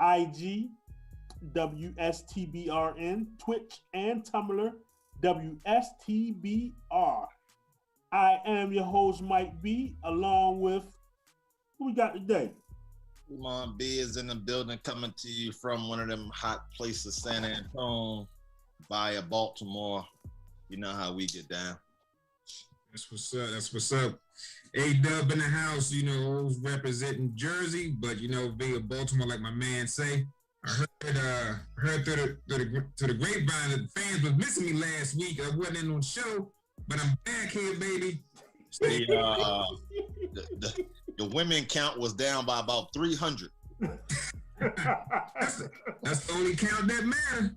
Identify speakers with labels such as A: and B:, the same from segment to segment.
A: IG, WSTBRN, Twitch, and Tumblr, WSTBR. I am your host, Mike B, along with who we got today?
B: Mom B is in the building, coming to you from one of them hot places, San Antonio, via Baltimore. You know how we get down.
C: That's what's up. That's what's up. A-Dub in the house, you know, who's representing Jersey, but you know, via Baltimore, like my man say. I heard through the grapevine that the fans was missing me last week. I wasn't in on the show, but I'm back here, baby.
B: The women count was down by about 300.
C: That's the only count that matters.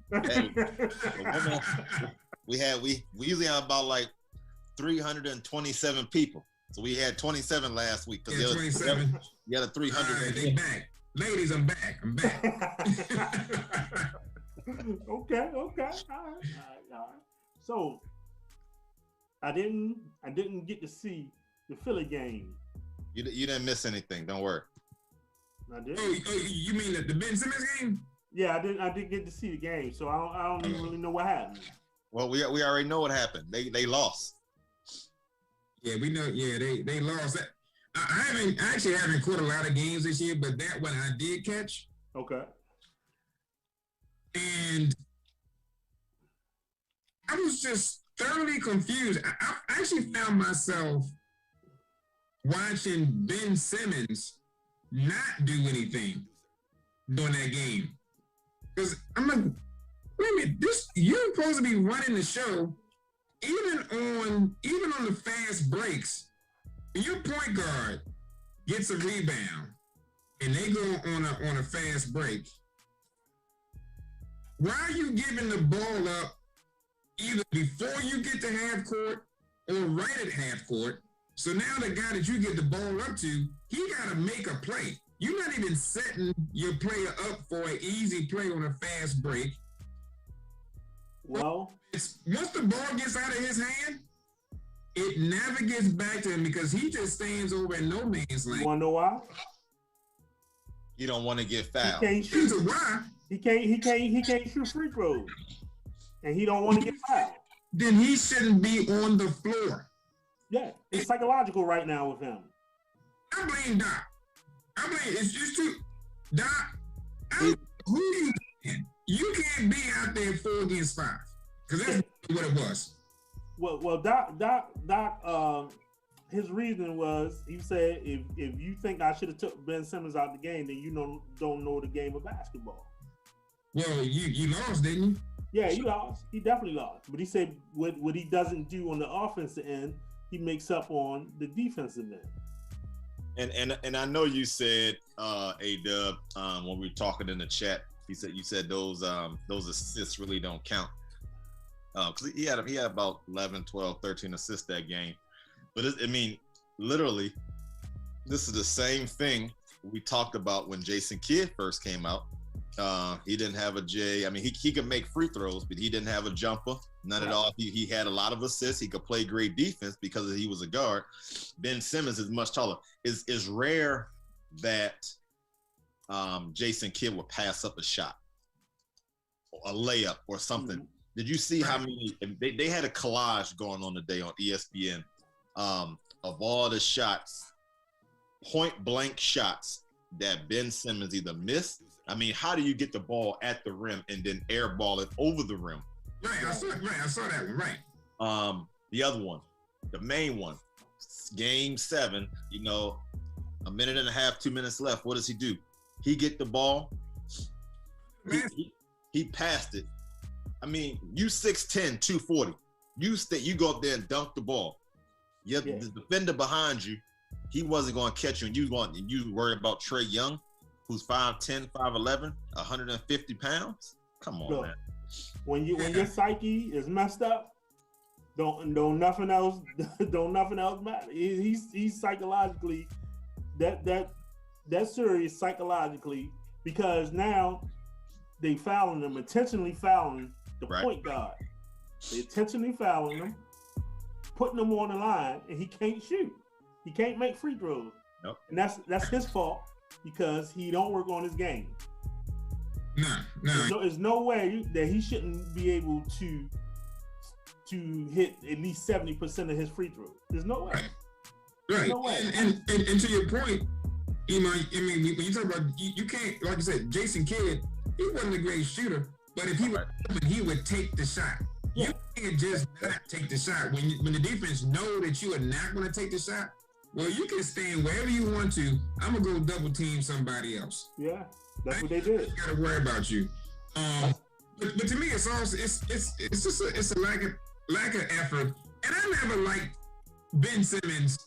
B: Hey, we usually have about like 327 people. So we had 27 last week.
C: Yeah, 27.
B: You had a 300.
C: All right, they back. Ladies, I'm back.
A: Okay. All right. So I didn't get to see the Philly game.
B: You didn't miss anything. Don't worry.
A: I did.
C: Oh, you mean the Ben Simmons game?
A: Yeah, I did get to see the game, so I don't even really know what happened.
B: Well, we already know what happened. They lost.
C: Yeah, we know. Yeah, they lost. I actually haven't caught a lot of games this year, but that one I did catch.
A: Okay.
C: And I was just thoroughly confused. I actually found myself watching Ben Simmons not do anything during that game. Because I'm like, wait a minute, you're supposed to be running the show even on the fast breaks. When your point guard gets a rebound and they go on a fast break, why are you giving the ball up either before you get to half court or right at half court? So now the guy that you get the ball up to, he got to make a play. You're not even setting your player up for an easy play on a fast break.
A: Well,
C: once the ball gets out of his hand, it never gets back to him because he just stands over in no man's land.
A: You want to know why?
B: You don't want to get fouled.
A: He can't shoot.
C: Why?
A: He can't shoot free throws, and he don't want to get fouled.
C: Then he shouldn't be on the floor.
A: Yeah, it's psychological right now with him.
C: I blame Doc. It's just too Doc. Who you blame? You can't be out there 4 against 5 because that's what it was.
A: Well, Doc. His reason was he said if you think I should have took Ben Simmons out of the game, then you don't know the game of basketball.
C: Well, you lost, didn't you?
A: Yeah, he lost. He definitely lost. But he said what he doesn't do on the offensive end, he makes up on the defensive end.
B: And I know you said A-Dub when we were talking in the chat, you said those assists really don't count. Because he had about 11, 12, 13 assists that game. But literally, this is the same thing we talked about when Jason Kidd first came out. He didn't have a J. I mean, he could make free throws, but he didn't have a jumper. None at all. He had a lot of assists. He could play great defense because he was a guard. Ben Simmons is much taller. It's rare that Jason Kidd would pass up a shot, a layup, or something. Mm-hmm. Did you see how many? They had a collage going on today on ESPN of all the shots, point blank shots that Ben Simmons either missed. I mean, how do you get the ball at the rim and then airball it over the rim?
C: Right, I saw that one. Right.
B: The other one, the main one, Game 7. You know, a minute and a half, 2 minutes left. What does he do? He get the ball. He passed it. I mean, you 6'10", 240. You go up there and dunk the ball. You have the defender behind you. He wasn't going to catch you, and you worried about Trae Young, who's 5'10", 5'11", 150 pounds. Come on,
A: look,
B: man.
A: When your psyche is messed up, don't nothing else matter. He's psychologically that serious psychologically, because now they fouling him, intentionally fouling the point guard. They intentionally fouling him, putting him on the line, and he can't shoot. He can't make free throws.
B: Nope.
A: And that's his fault because he don't work on his game.
C: No.
A: There's no way that he shouldn't be able to hit at least 70% of his free throws. There's no way.
C: Right.
A: No way.
C: And to your point, I mean, when you talk about, you can't, like I said, Jason Kidd, he wasn't a great shooter, but if he was open, he would take the shot. Yeah. You can't just not take the shot. When the defense know that you are not going to take the shot, well, you can stand wherever you want to. I'm going to go double team somebody else.
A: Yeah, that's what they did.
C: I got to worry about you. But to me, it's also, it's just a lack of effort. And I never liked Ben Simmons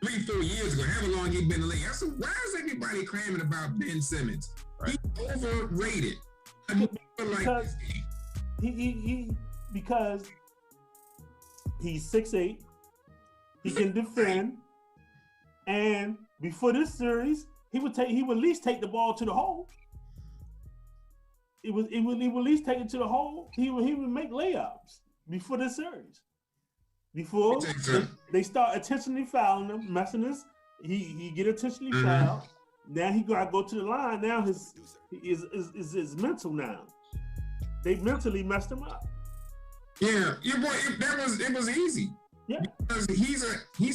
C: 3-4 years ago, however long he'd been in the league. I said, why is everybody claiming about Ben Simmons? Right. He's overrated. I never liked this game.
A: Because he's 6'8", he can defend, and before this series, he would at least take the ball to the hole. He would at least take it to the hole. He would make layups before this series. Before they start intentionally fouling him, messing us, he get intentionally fouled. Now he gotta go to the line. Now his mental now. They mentally messed him up.
C: Yeah, boy, it was easy.
A: Yeah,
C: because he's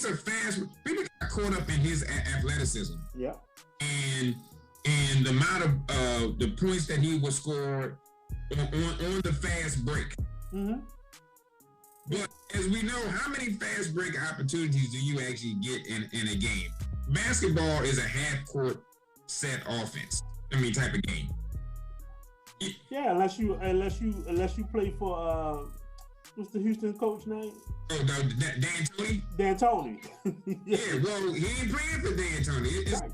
C: a fast. People got caught up in his athleticism.
A: Yeah,
C: and the amount of the points that he would score on the fast break. Mm-hmm. But as we know, how many fast break opportunities do you actually get in a game? Basketball is a half court set offense. Type of game.
A: Yeah, unless you play for what's the Houston coach name?
C: Oh, D'Antoni.
A: D'Antoni.
C: Yeah, well, he ain't playing for D'Antoni. It's right.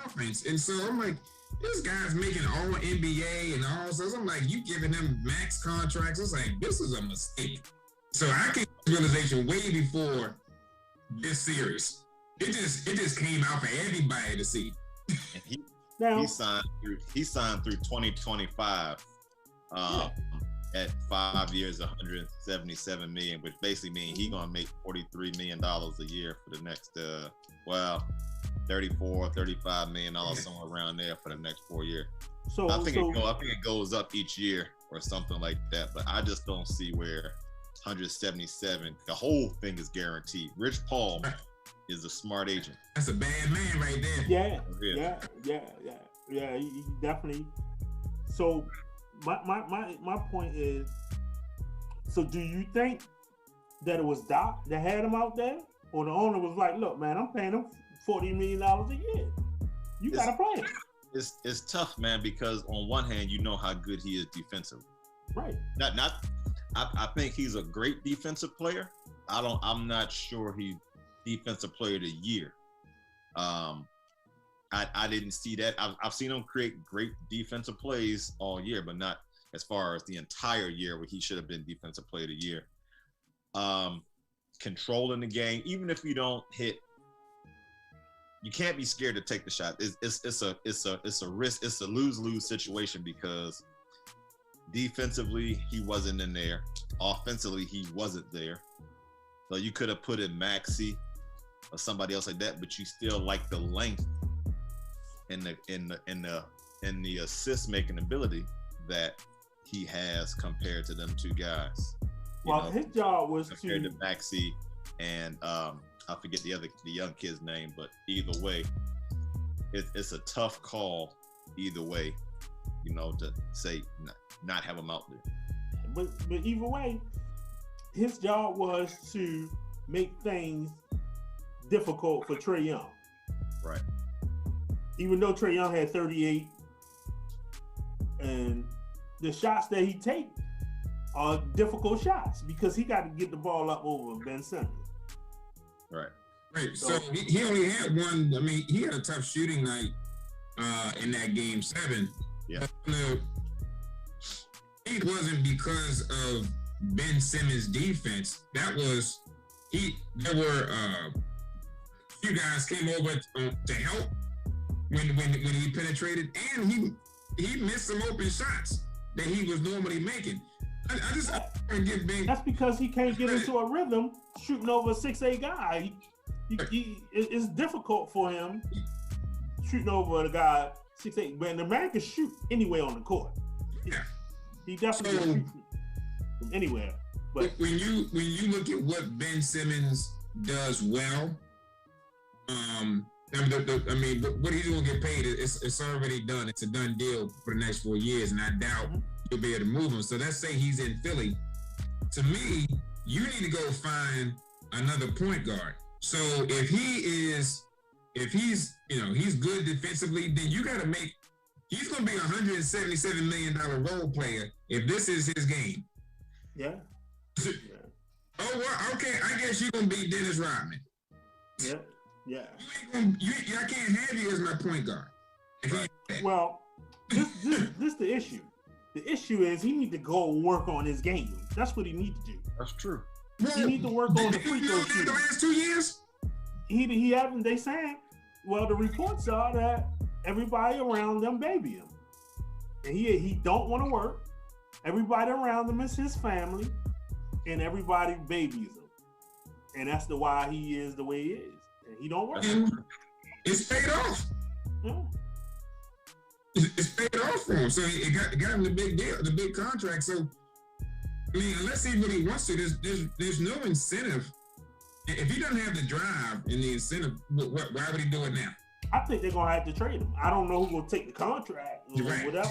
C: Offense, and so I'm like, this guy's making all NBA and all this. I'm like, you giving him max contracts? It's like, this is a mistake. So I came to realization way before this series. It just came out for everybody to see.
B: He signed through 2025 at 5 years, 177 million, which basically means he's gonna make $43 million a year for the next 35 million dollars, somewhere around there for the next 4 years. So I think it goes up each year or something like that, but I just don't see where 177, the whole thing is guaranteed. Rich Paul is a smart agent.
C: That's a bad man right there.
A: Yeah. He definitely. So my point is, so do you think that it was Doc that had him out there, or the owner was like, look, man, I'm paying him $40 million a year. You gotta play him.
B: It's tough, man, because on one hand, you know how good he is defensively.
A: Right.
B: I think he's a great defensive player. I'm not sure he's defensive player of the year. I didn't see that. I've seen him create great defensive plays all year, but not as far as the entire year where he should have been defensive player of the year. Controlling the game, even if you don't hit, you can't be scared to take the shot. It's a risk. It's a lose-lose situation because defensively he wasn't in there. Offensively he wasn't there. So you could have put in Maxey or somebody else like that, but you still like the length and the assist making ability that he has compared to them two guys.
A: His job was
B: compared to Maxey and I forget the young kid's name, but either way, it's a tough call either way, to say not have him out there.
A: But either way, his job was to make things difficult for Trae Young.
B: Right.
A: Even though Trae Young had 38, and the shots that he takes are difficult shots because he got to get the ball up over Ben Simmons.
B: Right.
C: Right. So he only had one. He had a tough shooting night in that game 7.
B: Yeah.
C: It wasn't because of Ben Simmons' defense. That was there were a few guys came over to help when he penetrated, and he missed some open shots that he was normally making. I can't give Ben.
A: That's because he can't get into a rhythm shooting over a 6'8" guy. It's difficult for him shooting over a guy 6'8", but the man can shoot anywhere on the court.
C: Yeah.
A: He definitely can shoot from anywhere. But
C: when you look at what Ben Simmons does well, I mean, what he's gonna get paid, it's already done. It's a done deal for the next 4 years, and I doubt you'll be able to move him. So let's say he's in Philly. To me, you need to go find another point guard. So if he's good defensively, then you got to make. He's gonna be a $177 million role player if this is his game.
A: Yeah.
C: Oh well, okay. I guess you're gonna be Dennis Rodman.
A: Yeah. Yeah.
C: I can't have you as my point guard.
B: Right.
A: Well, this the issue. The issue is he need to go work on his game. That's what he need to do.
B: That's true.
A: He need to work on the free throw
C: shooting.
A: shooting.
C: The last 2 years,
A: He haven't. They saying, well, the reports are that everybody around them baby him, and he don't want to work. Everybody around him is his family, and everybody babies him, and that's why he is the way he is. And he don't work.
C: it's paid off.
A: Yeah.
C: It's paid off for him. So it got him the big deal, the big contract. So I mean, unless he really wants to, there's no incentive. If he doesn't have the drive and the incentive, why would he do it now?
A: I think they're gonna have to trade him. I don't know who's gonna take the contract or
C: Right.
A: whatever.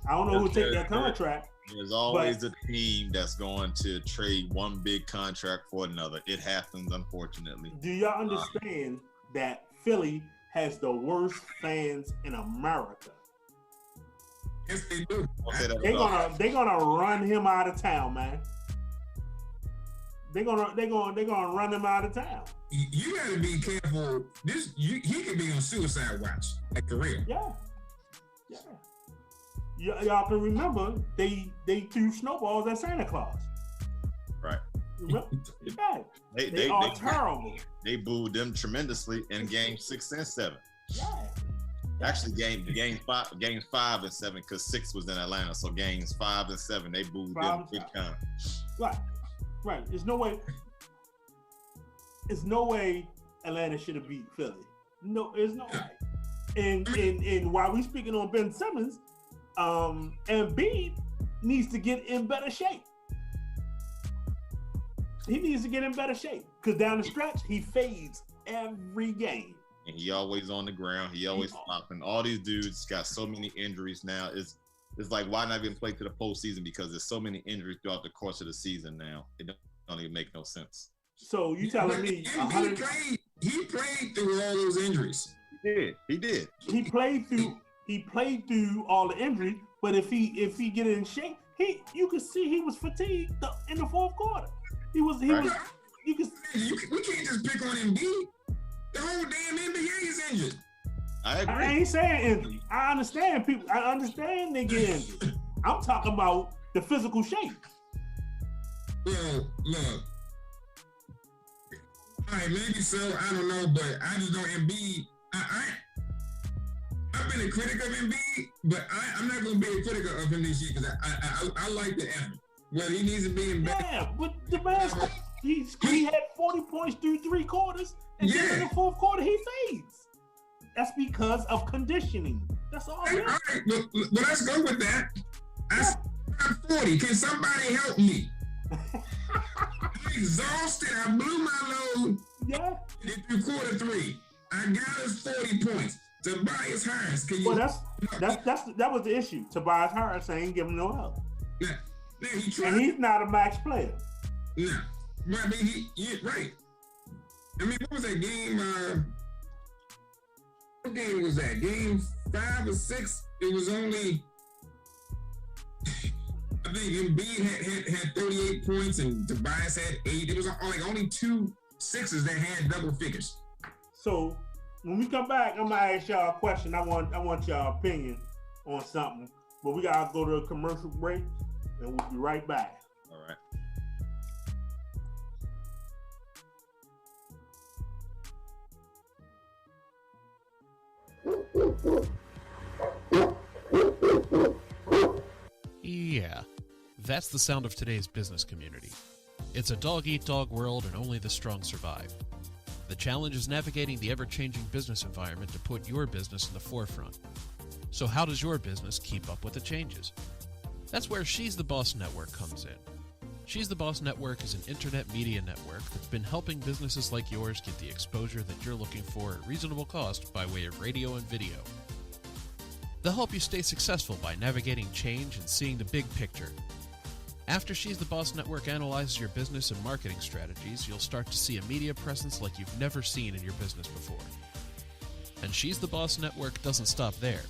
A: I don't know who take that contract.
B: There's always a team that's going to trade one big contract for another. It happens, unfortunately.
A: Do y'all understand that Philly has the worst fans in America?
C: Yes, they do.
A: They're gonna run him out of town, man. They're gonna run him out of town.
C: You got to be careful. He could be on suicide watch, like for real.
A: Yeah. Y'all can remember they threw snowballs at Santa Claus.
B: Right.
A: Remember? Yeah. They are terrible.
B: They booed them tremendously in game 6 and 7.
A: Yeah.
B: Actually, games 5 and 7, because 6 was in Atlanta. So games 5 and 7, they booed them big time.
A: Right. There's no way Atlanta should have beat Philly. No, there's no way. And while we speaking on Ben Simmons, Embiid needs to get in better shape. He needs to get in better shape because down the stretch he fades every game.
B: And he always on the ground. He always flopping. All these dudes got so many injuries now. It's like, why not even play to the postseason? Because there's so many injuries throughout the course of the season now. It don't even make no sense.
A: So you telling me
C: he played through all those injuries.
B: He did.
A: He played through all the injuries, but if he get in shape, you could see he was fatigued in the fourth quarter. You can
C: we can't just pick on Embiid. The whole damn NBA is injured.
B: I agree.
A: I ain't saying injury. I understand people. I understand they get injured. I'm talking about the physical shape.
C: Well, look. All right, maybe so. I don't know, but I just know Embiid. I've been a critic of Embiid, but I'm not going to be a critic of him this year because I like the effort. Well, he needs to be in better.
A: Yeah, but the man, he had 40 points through 3 quarters, and then in the fourth quarter he fades. That's because of conditioning. That's all.
C: Hey, all right, well, let's go with that. I'm 40. Can somebody help me? I'm exhausted. I blew my load.
A: Yeah.
C: Through quarter 3, I got us 40 points. Tobias Harris, can you?
A: Well, that was the issue. Tobias Harris ain't giving no help.
C: Yeah, he tried.
A: And he's not a max player.
C: No, but I mean, right. I mean, what was that game? What game was that? Game 5 or 6? It was only. I think Embiid had 38 points and Tobias had 8. It was only 2 sixes that had double figures.
A: So when we come back, I'm gonna ask y'all a question. I want y'all opinion on something, but we gotta go to a commercial break, and we'll be right back.
B: All right.
D: Yeah, that's the sound of today's business community. It's a dog-eat-dog world and only the strong survive. The challenge is navigating the ever-changing business environment to put your business in the forefront. So how does your business keep up with the changes? That's where She's the Boss Network comes in. She's the Boss Network is an internet media network that's been helping businesses like yours get the exposure that you're looking for at reasonable cost by way of radio and video. They'll help you stay successful by navigating change and seeing the big picture. After She's the Boss Network analyzes your business and marketing strategies, you'll start to see a media presence like you've never seen in your business before. And She's the Boss Network doesn't stop there.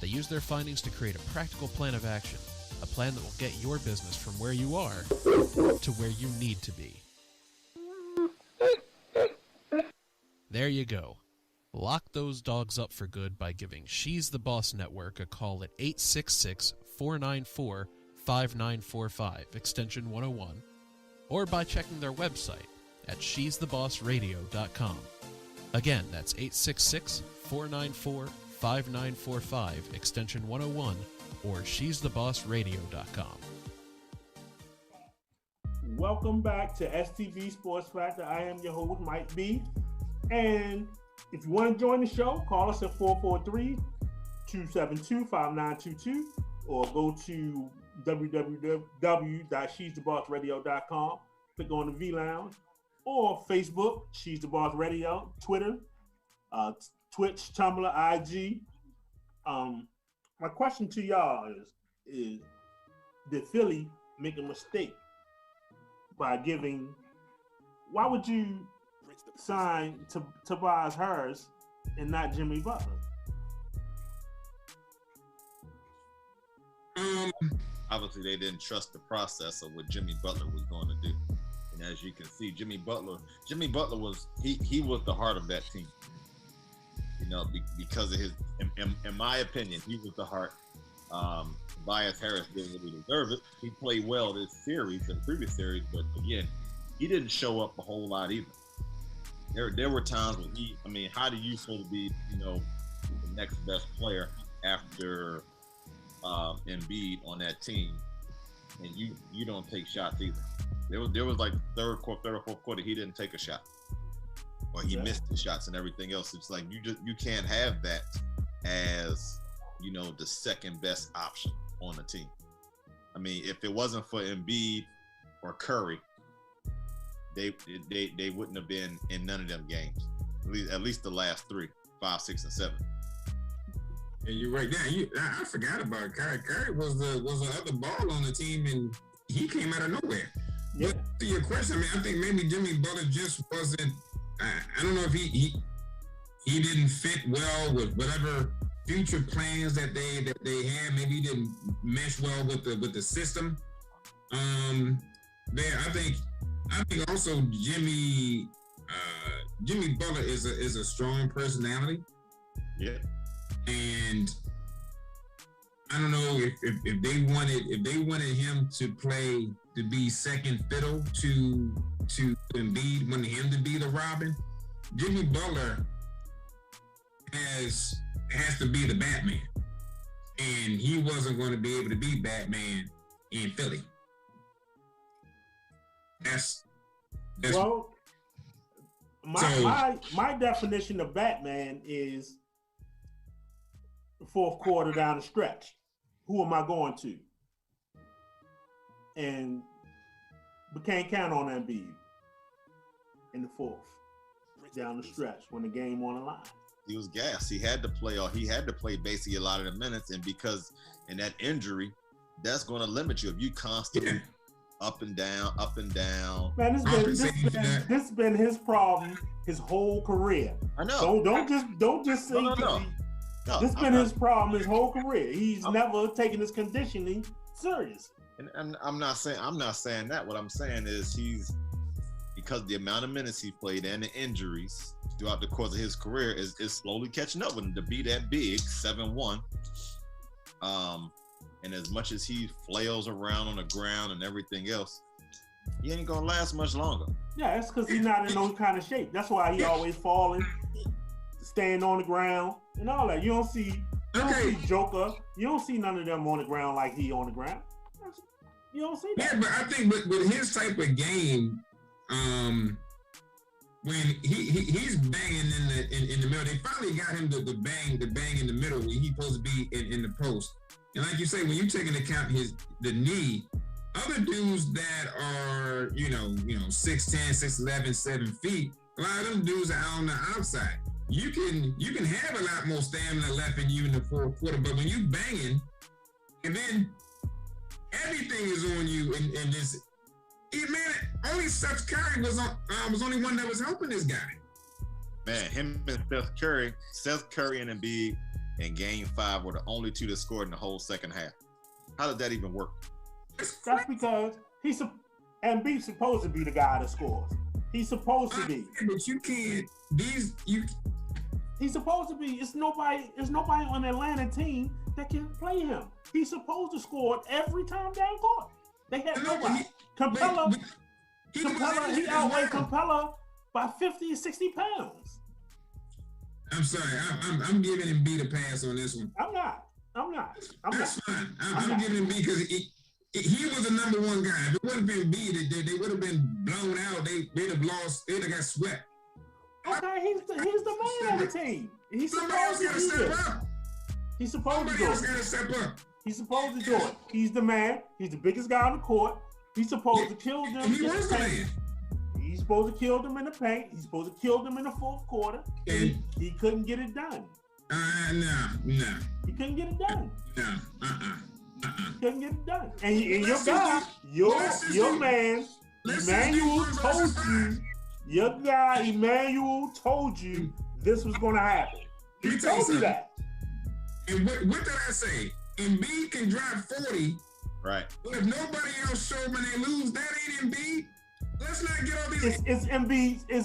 D: They use their findings to create a practical plan of action, a plan that will get your business from where you are to where you need to be. There you go. Lock those dogs up for good by giving She's the Boss Network a call at 866-494-5945, extension 101, or by checking their website at she'sthebossradio.com. Again, that's 866-494-5945, extension 101, or she'sthebossradio.com.
A: Welcome back to STB Sports Factor. I am your host, Mike B. And if you want to join the show, call us at 443-272-5922 or go to www.she'sthebossradio.com. Click on the V Lounge or Facebook, She's the Boss Radio, Twitter, Twitch, Tumblr, IG. My question to y'all is did Philly make a mistake by why would you sign Tobias Harris and not Jimmy Butler?
B: Obviously, they didn't trust the process of what Jimmy Butler was going to do. And as you can see, Jimmy Butler was he was the heart of that team. You know, because of his, in my opinion, he was the heart. Tobias Harris didn't really deserve it. He played well this series and previous series, but again, he didn't show up a whole lot either. There were times when how do you supposed to be, the next best player after Embiid on that team, and you don't take shots either. There was like third or fourth quarter, he didn't take a shot, or he missed the shots and everything else. It's like you can't have that as the second best option on the team. I mean, if it wasn't for Embiid or Curry, they wouldn't have been in none of them games. At least the last 3, 5, 6, and 7.
C: And you're right there. I forgot about Curry. Curry was the other ball on the team, and he came out of nowhere. Yeah. But to your question, I think maybe Jimmy Butler just wasn't. I don't know if he didn't fit well with whatever future plans that they had. Maybe he didn't mesh well with the system. There, I think also Jimmy Butler is a strong personality.
B: Yeah. And
C: I don't know if they wanted him to be second fiddle to Embiid, wanted him to be the Robin. Jimmy Butler has to be the Batman, and he wasn't going to be able to be Batman in Philly.
A: Well, my definition of Batman is fourth quarter down the stretch. Who am I going to? And we can't count on Embiid in the fourth down the stretch when the game on the line.
B: He was gassed. He had to play basically a lot of the minutes, and because in that injury, that's going to limit you if you constantly up and down.
A: Man, this been his problem his whole career.
B: I know.
A: Don't just say
B: no.
A: This been his problem his whole career. He's never taken his conditioning serious.
B: And I'm not saying that. What I'm saying is because the amount of minutes he played and the injuries throughout the course of his career is slowly catching up with him to be that big, 7'1". And as much as he flails around on the ground and everything else, he ain't gonna last much longer.
A: Yeah, that's because he's not in no kind of shape. That's why he always falling, staying on the ground, and all that. You don't see Joker. You don't see none of them on the ground like he on the ground. You don't see that.
C: Yeah, but I think with his type of game, when he's banging in the middle. They finally got him to bang in the middle when he's supposed to be in the post. And like you say, when you take into account the knee, other dudes that are 6'10", 6'11", 7 feet, a lot of them dudes are out on the outside. You can have a lot more stamina left in you in the fourth quarter, but when you banging, and then everything is on you, and this, only Seth Curry was only one that was helping this guy.
B: Man, him and Seth Curry and Embiid in Game 5 were the only two that scored in the whole second half. How did that even work?
A: That's because Embiid's supposed to be the guy that scores. He's supposed to be.
C: But you can't.
A: He's supposed to be. It's nobody on the Atlanta team that can play him. He's supposed to score every time down court. They had nobody. Capella, he outweighed Capella by 50 or 60 pounds.
C: I'm sorry. I'm giving Embiid a pass on this one.
A: I'm not.
C: That's fine. I'm giving Embiid because he was the number one guy. If it wasn't for Embiid, they would have been blown out. They'd have lost. They'd have got swept.
A: Okay, he's the man on the team. He's supposed to do it. He's supposed to do it.
C: Gotta step up.
A: He's supposed to do it. He's the man. He's the biggest guy on the court. He's supposed to kill them.
C: He was the man.
A: He's supposed to kill them in the paint. He's supposed to kill them in the fourth quarter. And he couldn't get it done.
C: No.
A: He couldn't get it done.
C: No.
A: Couldn't get it done. And your guy, your man, Emmanuel told you. Your guy, Emmanuel, told you this was going to happen. He told you that.
C: And what did I say? Embiid can drop 40.
B: Right.
C: But if nobody else show when they lose, that ain't Embiid. Let's not get all these.
A: It's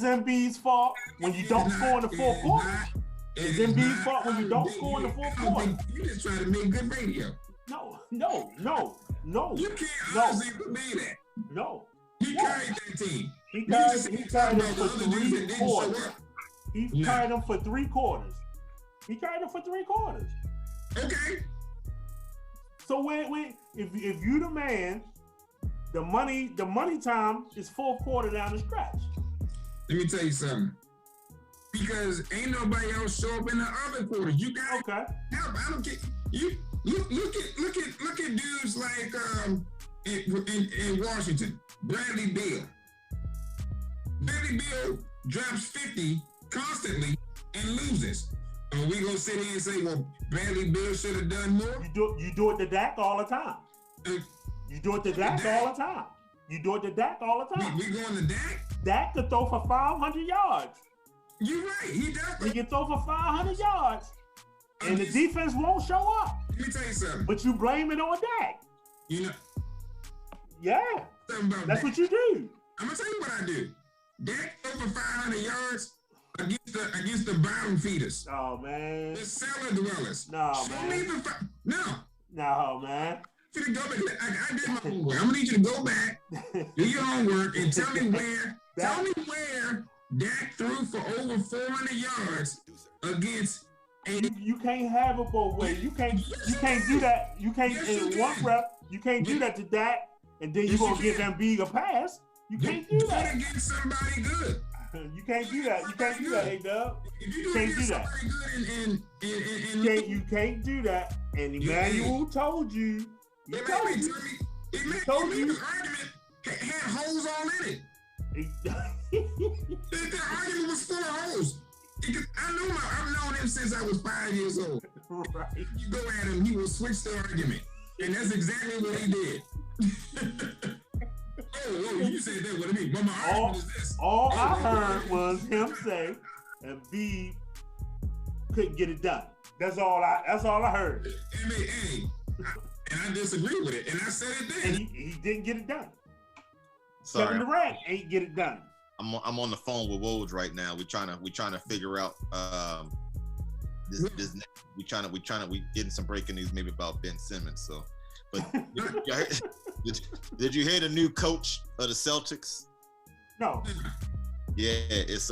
A: Embiid's fault when you don't score in the fourth quarter. It's Embiid's fault when you don't score in the fourth quarter.
C: You just trying to make good radio.
A: No.
C: You can't honestly believe that.
A: No.
C: He carried that team.
A: He carried them for 3 quarters. He carried them for 3 quarters.
C: Okay.
A: So if you the man, the money time is fourth quarter down the stretch.
C: Let me tell you something. Because ain't nobody else show up in the other quarters. You got
A: okay.
C: Help. I don't get you. Look at dudes like in Washington, Bradley Beal. Bradley Beal drops 50 constantly and loses. Are we gonna sit here and say, well, Bradley Beal should have done more?
A: You do it to Dak all the time. You do it to Dak all the time. We going to Dak? Dak could throw for 500 yards.
C: You're right.
A: He can throw for 500 yards. And the defense won't show up.
C: Let me tell you something.
A: But you blame it on Dak.
C: You know.
A: Yeah. That's what you do.
C: I'm going to tell you what I do. Dak throw for 500 yards against the bottom feeders.
A: Oh, man.
C: The cellar dwellers.
A: No, man. No, man.
C: I did my homework. I'm gonna need you to go back, do your homework, and tell me where Dak threw for over 400 yards against.
A: You can't have it both ways. You can't do that. You can't in one rep. You can't do that to Dak, and then you're gonna give Embiid a pass. You can't do that
C: against somebody good.
A: You can't do that. You can't do that, A-Dub.
C: You can't do that.
A: You can't do that. And Emmanuel told you.
C: He told you. His argument had holes all in it. The argument was full of holes. I've known him since I was 5 years old.
A: Right.
C: You go at him, he will switch the argument. And that's exactly what he did. Oh, you said that. What I mean? But my argument is this.
A: All I heard was him say, Embiid couldn't get it done. That's all I heard. And I disagree with it. And I said it then. And he didn't get it done.
B: Sorry.
A: Kevin Durant ain't get it done.
B: I'm on the phone with Woj right now. We're trying to figure out this. We getting some breaking news maybe about Ben Simmons. So, but did you hear the new coach of the Celtics?
A: No.
B: Yeah, it's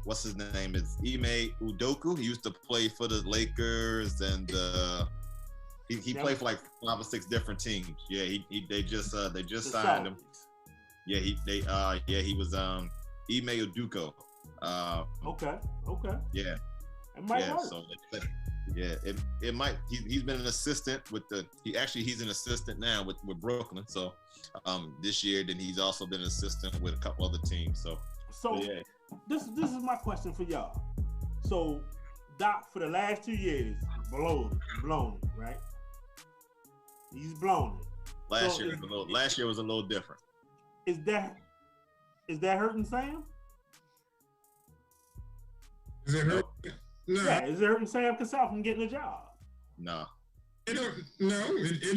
B: what's his name? It's Ime Udoka. He used to play for the Lakers and he played for like 5 or 6 different teams. Yeah, they just signed him. Yeah, he was Ime Udoka.
A: Okay.
B: Yeah.
A: It might work.
B: So it might. He's been an assistant with he's an assistant now with Brooklyn. So this year, then he's also been an assistant with a couple other teams. So yeah.
A: This is my question for y'all. So Doc, for the last 2 years, blown it, right? He's blown it.
B: Last year was a little different.
A: Is that hurting Sam?
C: Is it hurt? No.
A: Yeah, is it hurting Sam Cassell from getting a job?
B: No.
C: It don't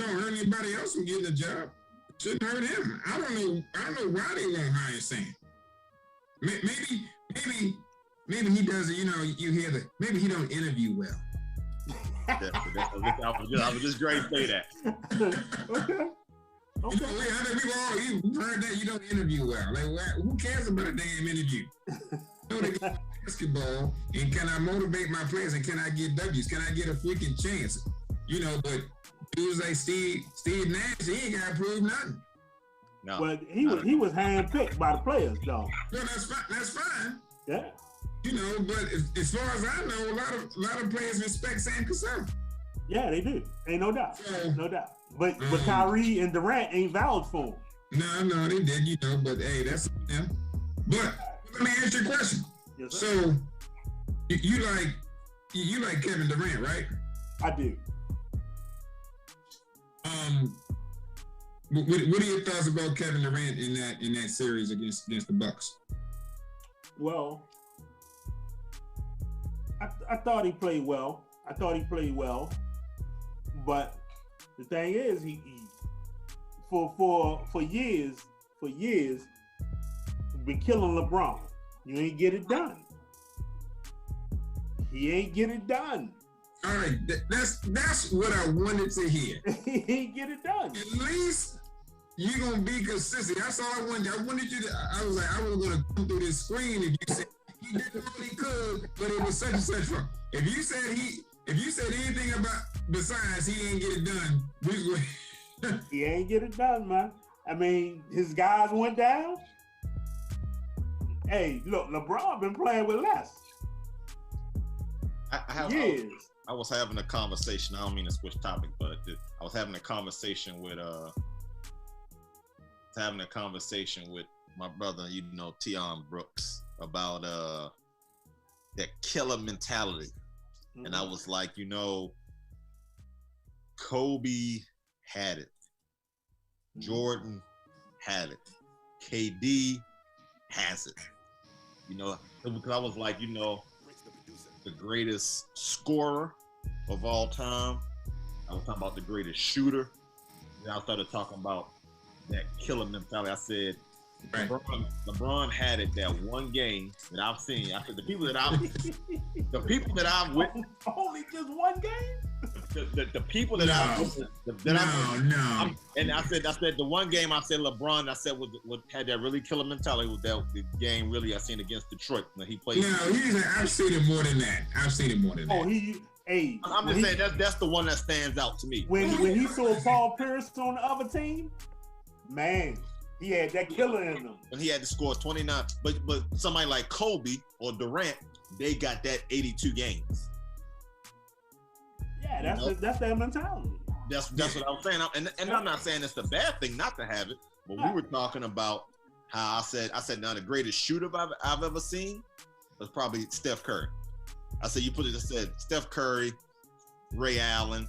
C: hurt anybody else from getting a job. It shouldn't hurt him. I don't know why they won't hire Sam. Maybe he doesn't. You hear that? Maybe he don't interview well.
B: I was just great to say that.
A: Okay.
C: We've all heard that you don't interview well. Like, who cares about a damn interview? They got basketball, and can I motivate my players, and can I get W's? Can I get a freaking chance? But dudes like Steve Nash, he ain't got to prove nothing.
B: No.
A: Well, he was handpicked by the players, though.
C: Well, that's fine.
A: Yeah.
C: But as far as I know, a lot of players respect Sam Cassell.
A: Yeah, they do. Ain't no doubt. No doubt. But Kyrie and Durant ain't valid for him.
C: No, they did, but hey, that's them. But let me ask you a question.
A: Yes, sir.
C: So you like Kevin Durant, right?
A: I do.
C: What are your thoughts about Kevin Durant in that series against the Bucks?
A: Well, I thought he played well. But the thing is, he for years been killing LeBron. You ain't get it done. He ain't get it done.
C: All right, that's what I wanted to hear.
A: He ain't get it done.
C: At least you're gonna be consistent. That's all I wanted. I wanted you to. I was gonna go through this screen if you said he did what he could, but it was such and such wrong. If you said anything about besides he ain't get it done,
A: he ain't get it done, man. I mean, his guys went down. Hey, look, LeBron been playing with less.
B: I was having a conversation. I don't mean to switch topic, but I was having a conversation with my brother, Tion Brooks, about that killer mentality. Mm-hmm. And I was like, Kobe had it. Jordan had it. KD has it. Because I was like, the greatest scorer of all time. I was talking about the greatest shooter. Then I started talking about that killer mentality. I said, LeBron had it that one game that I've seen. I said the people that I've with
A: only just one game.
B: The people that and I said the one game I said LeBron was had that really killer mentality was that the game really I seen against Detroit when he played.
C: No, I've seen it more than that. I'm just
B: saying that's the one that stands out to me.
A: When he saw Paul Pierce on the other team, man, he had that killer in him.
B: When he had to score 29, but somebody like Kobe or Durant, they got that 82 games.
A: Yeah, that's their mentality.
B: That's what I was saying. And I'm not saying it's a bad thing not to have it, but we were talking about how I said now the greatest shooter I've ever seen was probably Steph Curry. I said Steph Curry, Ray Allen,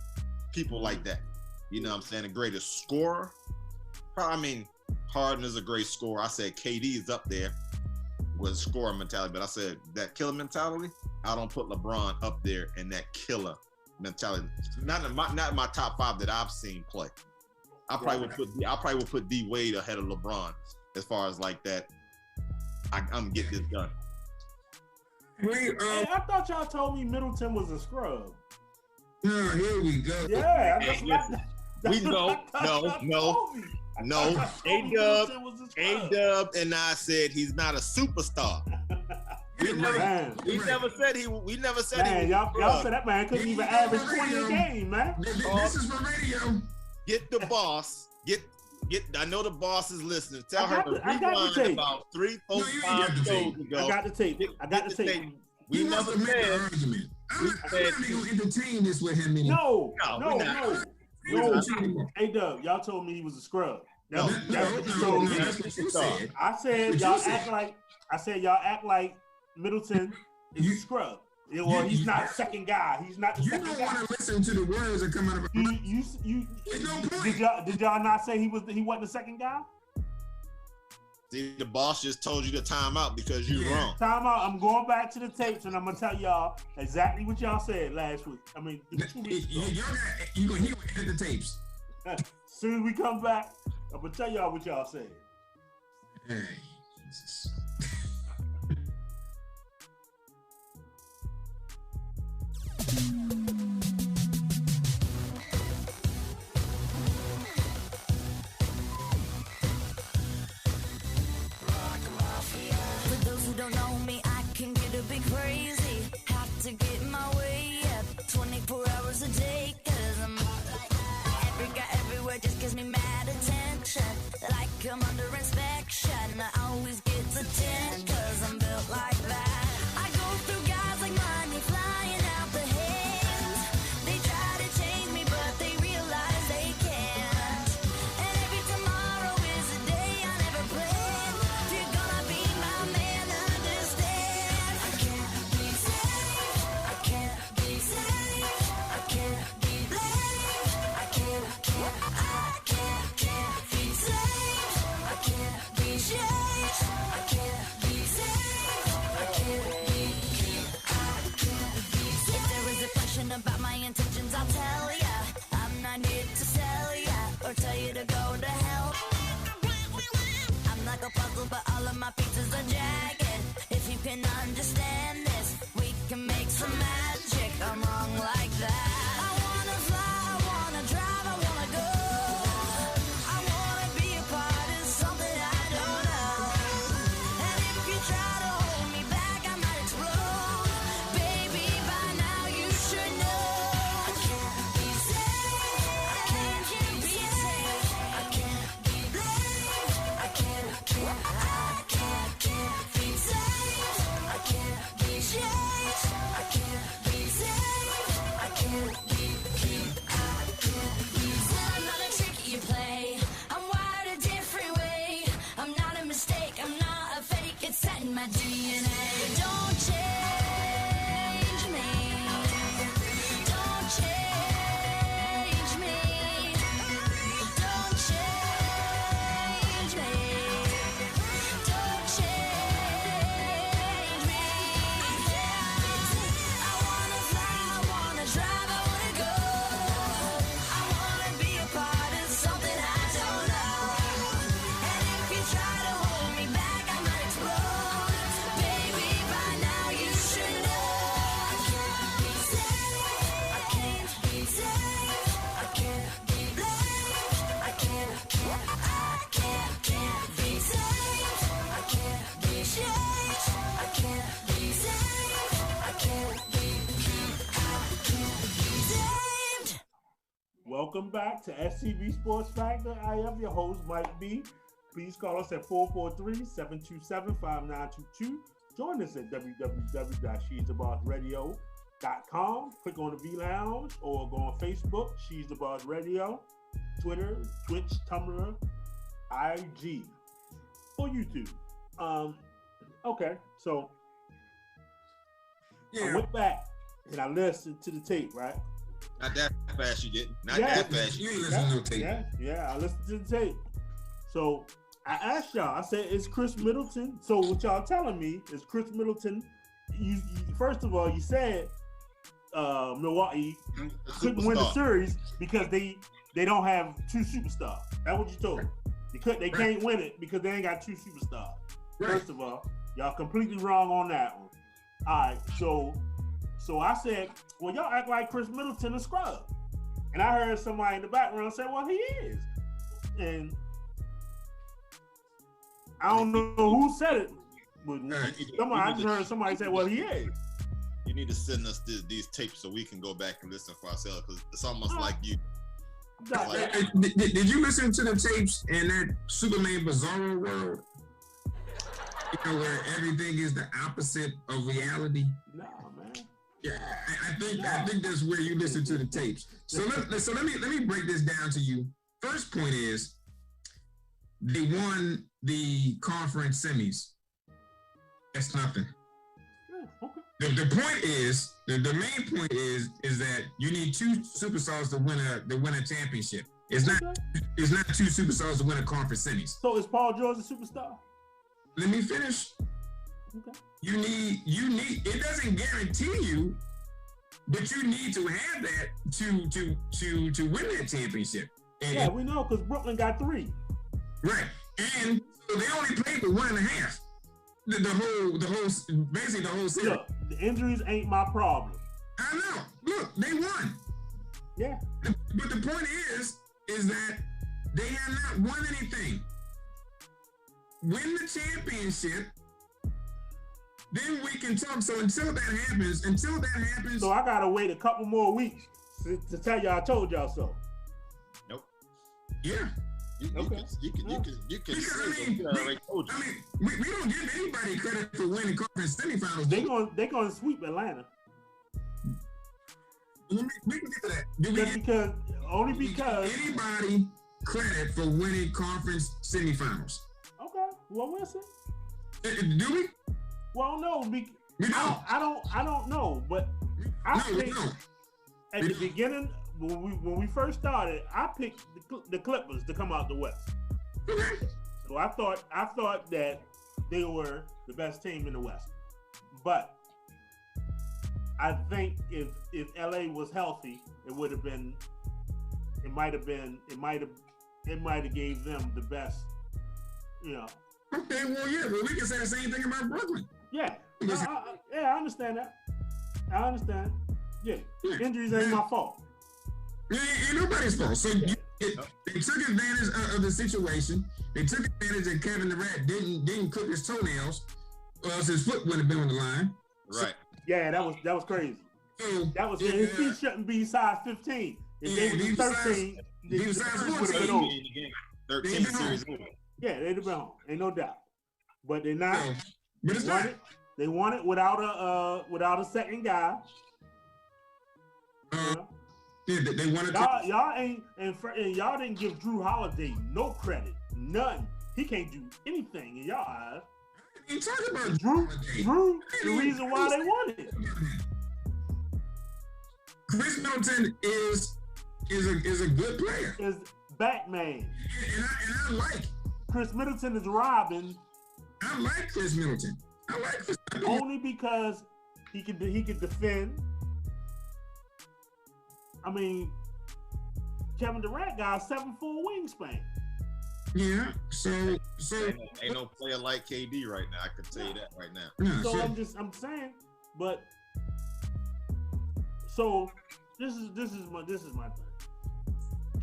B: people like that. You know what I'm saying? The greatest scorer. Harden is a great scorer. I said KD is up there with scorer mentality, but I said that killer mentality, I don't put LeBron up there in that killer mentality. Not in my top 5 that I've seen play. I probably would put D Wade ahead of LeBron as far as like that. I'm getting this done.
A: Hey, I thought y'all told me Middleton was a scrub.
C: Oh, here we go.
A: Yeah,
B: No. A-Dub and I said he's not a superstar. We never said he.
A: Y'all said that man couldn't even average 20 a game, man.
C: This is for radio.
B: Get the boss. Get I know the boss is listening. Tell
A: I
B: her
A: got
B: to
A: the- I got the
B: rewind
A: tape.
B: about 3, 4,
C: No, you ain't
B: 5
C: got the
B: shows
C: tape.
B: ago.
A: I got the tape. I got the
B: Get
A: tape.
B: We
C: He
B: never
C: wants to make an
B: said.
C: argument. I'm not even gonna entertain this with him
A: No,
C: anymore.
B: No, we not.
A: no. Hey, Doug, y'all told me he was a scrub.
B: No,
A: That's what you told me.
C: That's what you said.
A: I said
C: What
A: y'all
C: you said.
A: act like Middleton is a scrub. Yeah, well, he's not second guy. He's not the
C: You
A: second
C: don't
A: guy.
C: want to listen to the words that come out of a
A: You
C: There's no point.
A: did y'all not say he wasn't the second guy?
B: See, the boss just told you to time out because you're
C: Yeah.
B: wrong.
A: Time out. I'm going back to the tapes and I'm gonna tell y'all exactly what y'all said last week. I mean, 2 weeks ago.
C: He gonna edit the tapes.
A: As soon as we come back, I'm gonna tell y'all what y'all said.
C: Hey, Jesus.
E: For those who don't know me, I can get a bit crazy. Have to get my way up 24 hours a day. Cause I'm hot like that. Every guy everywhere just gives me mad attention. Like I'm under inspection. I always get the 10 cause I'm built like that. I go through guys like money flying out the hands. They try to change me but they realize they can't. And every tomorrow is a day I never planned. If you're gonna be my man, understand. I can't be safe. I can't be safe. I can't be blamed. I can't be safe. I can't be changed. I can't be safe. I can't be safe. If there is a question about my intentions, I'll tell ya. I'm not here to sell ya or tell you to go to hell. I'm like a puzzle, but all of my pieces are jagged. If you can understand this, we can make some magic. I'm wrong like that. I wanna fly, I wanna drive, I wanna go. I wanna be a part of something I don't know. And if you try to hold me back, I might explode. Baby, by now you should know. I can't be safe. I can't be safe. I can't be blamed. I can't be safe. I can't be changed. I can't be safe. I can't be safe. I'm not a trick you play. I'm wired a different way. I'm not a mistake. I'm not a fake. It's set in my DNA. Don't change me. Don't change me. Don't change me. Don't change me. I wanna fly, I wanna drive, I wanna go. I wanna be a part of something I don't know. And if you try to hold me back, I might explode. Baby, by now you should know. I can't be safe. I can't be safe. I can't be blamed. I can't be safe. I can't be changed. I can't be safe. I can't be saved.
A: Welcome back to SCB Sports Factor. I am your host, Mike B. Please call us at 443-727-5922. Join us at www.she'sthebossradio.com. Click on the V Lounge or go on Facebook, She's the Boss Radio, Twitter, Twitch, Tumblr, IG, or YouTube. Okay, so I
C: Yeah.
A: went back and I listened to the tape, right?
B: Not that fast, you didn't. Not
A: Yeah.
B: that fast.
C: You ain't listening to no tape.
A: Yeah, I listened to the tape. So I asked y'all, I said, is Chris Middleton? So what y'all telling me is Chris Middleton, you first of all, you said Milwaukee couldn't win the
B: Superstar.
A: series because they don't have two superstars. That's what you told me. They can't win it because they ain't got two superstars.
C: Right.
A: First of all, y'all completely wrong on that one. All right, so I said, well, y'all act like Chris Middleton a scrub. And I heard somebody in the background say, well, he is. And I don't know who said it, but I just heard somebody say, well, he is.
B: You need to send us these tapes so we can go back and listen for ourselves because it's almost like you
C: Did you listen to the tapes in that Superman Bizarro world? You know, where everything is the opposite of reality.
A: Nah, man.
C: Yeah, I think that's where you listen to the tapes. So let me break this down to you. First point is they won the conference semis. That's nothing.
A: Yeah, okay.
C: The point is the main point is that you need two superstars to win a championship. It's not two superstars to win a conference semis.
A: So is Paul George a superstar?
C: Let me finish.
A: Okay.
C: You need it doesn't guarantee you, but you need to have that to win that championship. And,
A: yeah, we know because Brooklyn got 3.
C: Right. And so they only played for 1.5. The whole series.
A: Look, the injuries ain't my problem.
C: I know. Look, they won.
A: Yeah.
C: But the point is that they have not won anything. Win the championship, then we can talk. So until that happens.
A: So I gotta wait a couple more weeks to tell y'all I told y'all so.
B: Nope.
C: Yeah.
B: You can
C: Because
B: say
C: we don't give anybody credit for winning conference semifinals.
A: They gonna sweep Atlanta.
C: We can get to that.
A: Only because
C: anybody credit for winning conference semifinals.
A: Okay. Well, we'll see.
C: Do we?
A: Well, no. I don't know, but I think at the beginning when we first started, I picked the Clippers to come out the West. So I thought that they were the best team in the West. But I think if LA was healthy, it might have gave them the best, you know.
C: Okay, well, yeah, we can say the same thing about Brooklyn.
A: Yeah, I understand that. I understand. Yeah, injuries ain't my fault.
C: Yeah, ain't nobody's fault. So they took advantage of the situation. They took advantage that Kevin Durant didn't clip his toenails, or else his foot would have been on the line.
B: Right.
A: Yeah, that was crazy.
C: So
A: his feet shouldn't be size 15. If they was 13,
C: he was size 14.
A: Would have been over.
B: 13 series.
A: Yeah, they'd have been home. Ain't no doubt. But they're not.
C: But it's not.
A: They won it without a second guy.
C: They wanted
A: y'all ain't and y'all didn't give Drew Holiday no credit, none. He can't do anything in y'all eyes.
C: You talking about
A: Drew? The reason why they won it.
C: Chris Middleton is a good player.
A: Is Batman.
C: And I like
A: Chris Middleton is Robin.
C: I like Chris Middleton.
A: Only because he could defend. I mean, Kevin Durant got a 7'4" wingspan.
C: Yeah, so
B: ain't no player like KD right now. I can tell you that right now.
C: Yeah,
A: so I'm saying, but so this is my thing.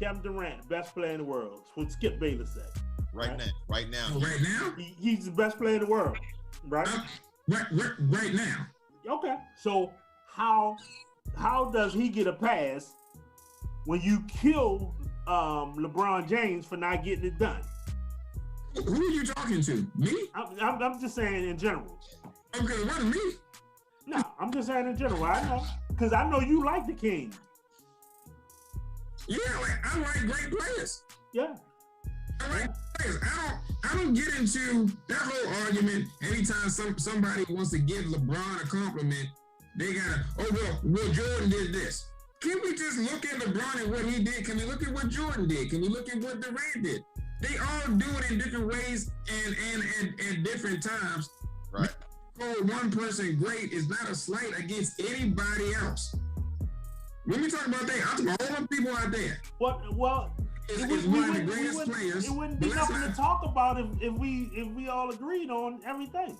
A: Kevin Durant, best player in the world. That's what Skip Bayless said.
B: Right now.
A: He's the best player in the world, right?
C: Right now.
A: Okay, so how does he get a pass when you kill LeBron James for not getting it done?
C: Who are you talking to? Me?
A: I'm just saying in general.
C: Okay, what me?
A: No, I'm just saying in general. I know, because I know you like the King.
C: Yeah, I like great players.
A: Yeah.
C: I like players. I don't get into that whole argument. Anytime somebody wants to give LeBron a compliment, they gotta, well, Jordan did this. Can we just look at LeBron and what he did? Can we look at what Jordan did? Can we look at what Durant did? They all do it in different ways and at different times.
B: Right.
C: Call one person great is not a slight against anybody else. When we talk about that, I'm talking about all the people out there.
A: Well,
C: It's one of the greatest players.
A: It wouldn't be nothing to talk about if we all agreed on everything.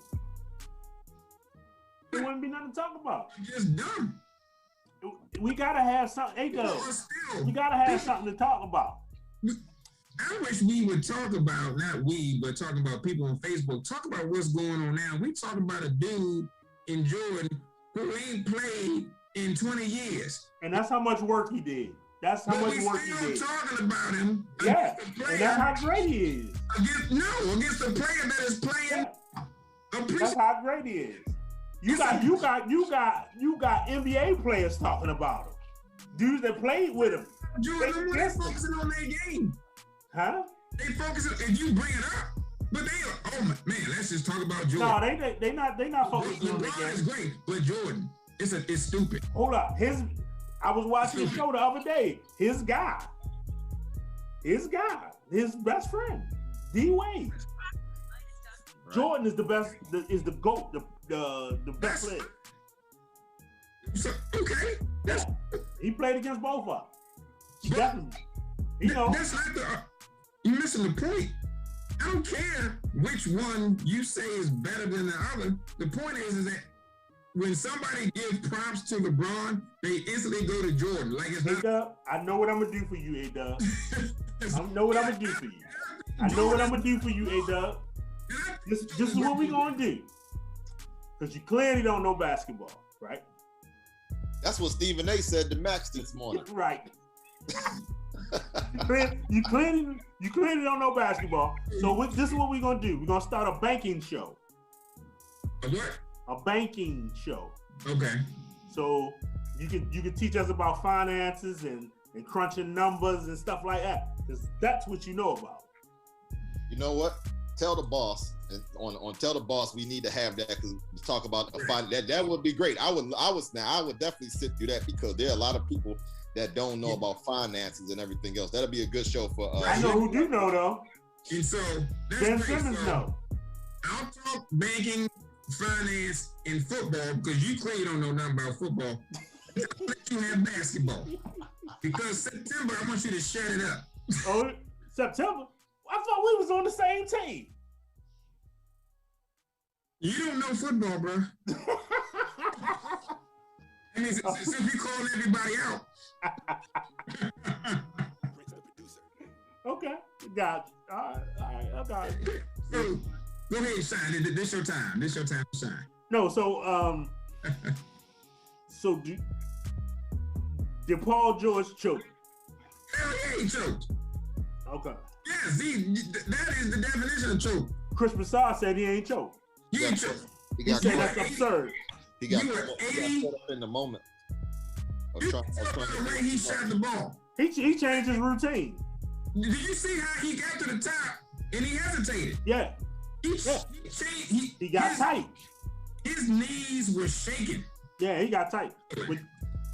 A: It wouldn't be nothing to talk about.
C: It's just dumb.
A: We gotta have something. We gotta have something to talk about.
C: I wish we would talk about, not we, but talking about people on Facebook, talk about what's going on now. We talking about a dude in Jordan who ain't played in 20 years.
A: And that's how much work he did. That's how much work he
C: did.
A: did.
C: Talking about him.
A: Yeah, and that's how great he is.
C: Against the player that is playing.
A: Yeah. That's how great he is. You got NBA players talking about him. Dudes that played with him.
C: Jordan, they're focusing on their game.
A: Huh?
C: They focusing. If you bring it up, but oh man, let's just talk about Jordan.
A: No, they not focusing on their game.
C: LeBron is great, but Jordan, it's stupid.
A: Hold up, I was watching a show the other day. His guy, his best friend, D Wade. Right. Jordan is the best. Is the GOAT, the best player.
C: So, okay.
A: Yeah. He played against both of them. Definitely. You know.
C: That's not you're missing the point. I don't care which one you say is better than the other. The point is that when somebody gives props to LeBron, they instantly go to Jordan. Like it's not.
A: Dub, I know what I'm gonna do for you, A-Dub. I know what I'm gonna do for you. I know what I'm gonna do for you, A-Dub. This is what we gonna do. Because you clearly don't know basketball, right?
B: That's what Stephen A. said to Max this morning.
A: Right. You clearly don't know basketball. So this is what we're gonna do. We're gonna start a banking show.
C: A what?
A: A banking show.
C: Okay.
A: So you can teach us about finances and crunching numbers and stuff like that. Because that's what you know about.
B: You know what? Tell the boss, and on Tell the Boss, we need to have that because we talk about that would be great. I would definitely sit through that because there are a lot of people that don't know about finances and everything else. That'll be a good show for us.
A: I know who do know though.
C: And so
A: Ben Simmons know.
C: I'll talk banking, finance, and football because you clearly don't know nothing about football. I'll let you have basketball because September I want you to shut it up.
A: Oh, September. I thought we was on the same team.
C: You don't know football, bro. I mean, since you calling everybody out.
A: Okay, got you. All right, I got it.
C: So, go ahead, shine. This your time. This your time to shine.
A: No, so did Paul George choke?
C: Hell yeah, he choked.
A: Okay.
C: Yeah, see, that is the definition of choke.
A: Chris Broussard said he ain't choked.
C: He ain't choked.
A: He said that's absurd.
B: He got caught up in the moment.
C: You saw the way he shot the ball.
A: He changed his routine.
C: Did you see how he got to the top and he hesitated?
A: Yeah.
C: He
A: got tight.
C: His knees were shaking.
A: Yeah, he got tight.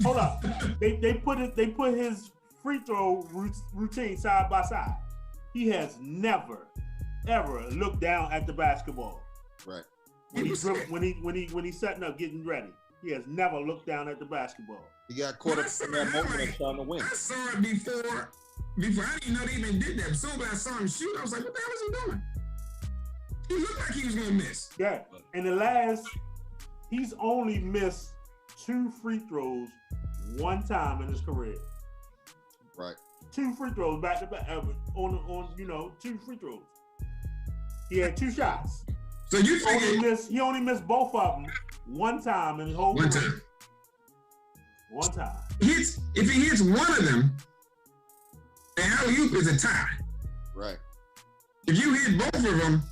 A: Hold up. They put his free throw routine side by side. He has never, ever looked down at the basketball.
B: Right.
A: When he's setting up, getting ready, he has never looked down at the basketball.
B: He got caught up in that moment of trying to win.
C: I saw it before I didn't even know they even did that. As soon as I saw him shoot, I was like, what the hell is he doing? He looked like he was gonna miss.
A: Yeah. And he's only missed 2 free throws one time in his career.
B: Right.
A: 2 free throws back to back on 2 free throws. He had 2 shots.
C: So you
A: he only missed both of them one time in his whole career. One time.
C: If he hits one of them, the alley-oop is a tie.
B: Right.
C: If you hit both of them,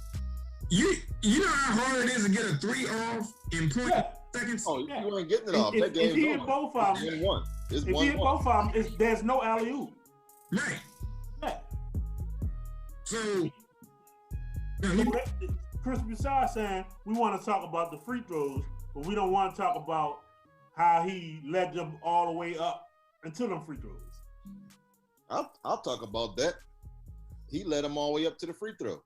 C: you know how hard it is to get a 3 off in 20 seconds?
B: Oh, you weren't getting it off. That game's
A: if he hit both of them,
B: if
A: he hit both of them, there's no alley-oop.
C: Right.
A: Yeah.
C: So
A: Chris Broussard saying we want to talk about the free throws, but we don't want to talk about how he led them all the way up until them free throws.
B: I'll talk about that. He led them all the way up to the free throws.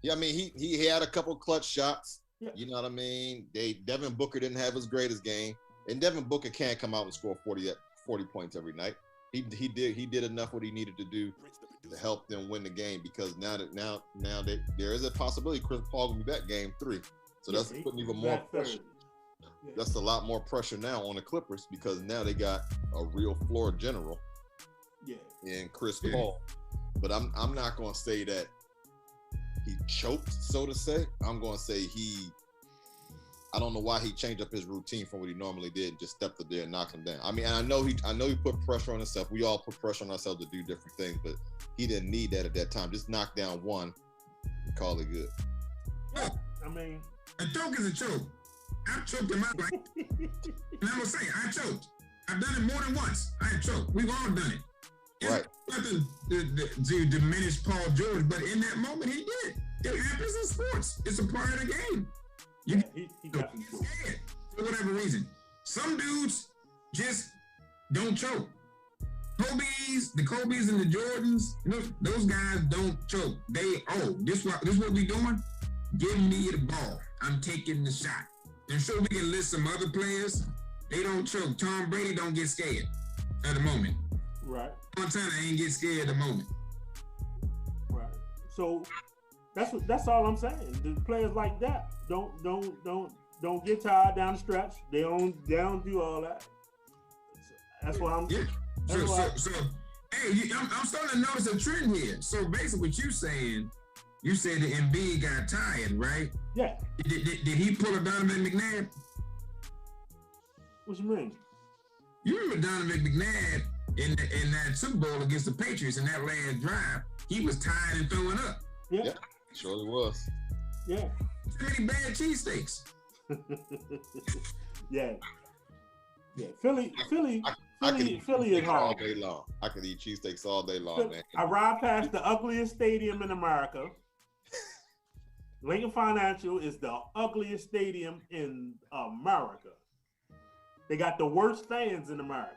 B: Yeah, I mean he had a couple clutch shots. Yeah. You know what I mean? Devin Booker didn't have his greatest game, and Devin Booker can't come out and score 40 points every night. He did enough what he needed to do to help them win the game because now there is a possibility Chris Paul will be back game 3. So that's putting even more pressure. Yeah. That's a lot more pressure now on the Clippers because now they got a real floor general.
A: Yeah.
B: And Chris Paul. But I'm not going to say that he choked, so to say. I'm going to say he I don't know why he changed up his routine from what he normally did and just stepped up there and knocked him down. I mean, and I know he put pressure on himself. We all put pressure on ourselves to do different things, but he didn't need that at that time. Just knock down one and call it good.
C: Yeah.
A: I mean,
C: a choke is a choke. I've choked him out like, and I'm gonna say, I choked. I've done it more than once. I choked. We've all done it. It's
B: Right.
C: nothing to diminish Paul George, but in that moment, he did. It happens in sports. It's a part of the game. You
A: he definitely
C: get scared for whatever reason. Some dudes just don't choke. The Kobe's and the Jordans, those guys don't choke. This what we doing? Give me the ball. I'm taking the shot. And sure, we can list some other players. They don't choke. Tom Brady don't get scared at the moment.
A: Right.
C: Montana ain't get scared at the moment.
A: Right. So that's all I'm saying. The players like that don't get tired down the stretch. They don't do all that. That's why I'm.
C: Yeah. So hey, I'm starting to notice a trend here. So basically, what you said the Embiid got tired, right?
A: Yeah.
C: Did he pull a Donovan McNabb?
A: What you mean?
C: You remember Donovan McNabb in that Super Bowl against the Patriots in that last drive? He was tired and throwing up.
A: Yeah.
B: Yeah, surely was.
A: Yeah.
C: Too many bad cheesesteaks.
A: Yeah. Yeah. Philly is
B: all
A: hard.
B: day long. I could eat cheesesteaks all day long, man.
A: I ride past the ugliest stadium in America. Lincoln Financial is the ugliest stadium in America. They got the worst fans in America.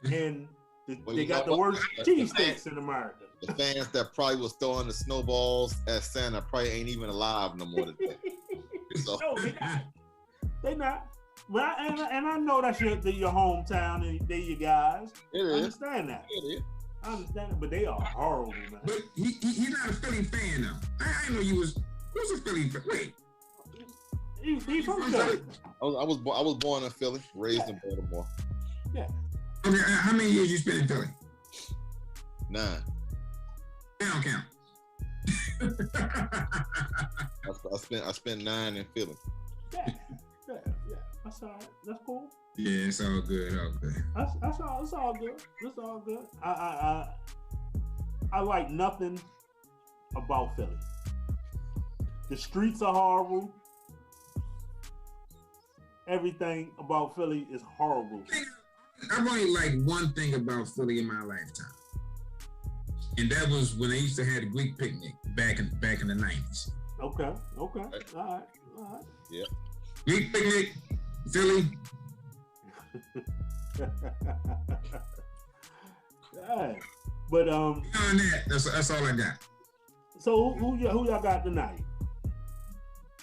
A: And they got the worst cheesesteaks in America.
B: The fans that probably was throwing the snowballs at Santa probably ain't even alive no more today. So.
A: No, they not. They not. But I know that's your hometown and they're your guys.
B: It is.
A: I understand that.
B: It is.
A: I understand it, but they are horrible, man.
C: But he's not a Philly fan though. I didn't know you was a Philly fan. Wait.
A: He's from Philly.
B: I was born in Philly, raised in Baltimore.
A: Yeah.
C: Okay, how many years you spent in Philly?
B: 9.
C: They don't count.
B: I spent 9 in Philly.
A: Yeah. That's all right. That's cool.
C: Yeah, it's all good. All good.
A: That's all. It's all good. It's all good. I like nothing about Philly. The streets are horrible. Everything about Philly is horrible.
C: I've only liked one thing about Philly in my lifetime, and that was when they used to have the Greek picnic back in the 90s.
A: Okay. All right.
B: Yeah.
C: Greek picnic, Philly.
A: Yeah. But
C: Beyond that, that's all I got.
A: So who y'all got tonight?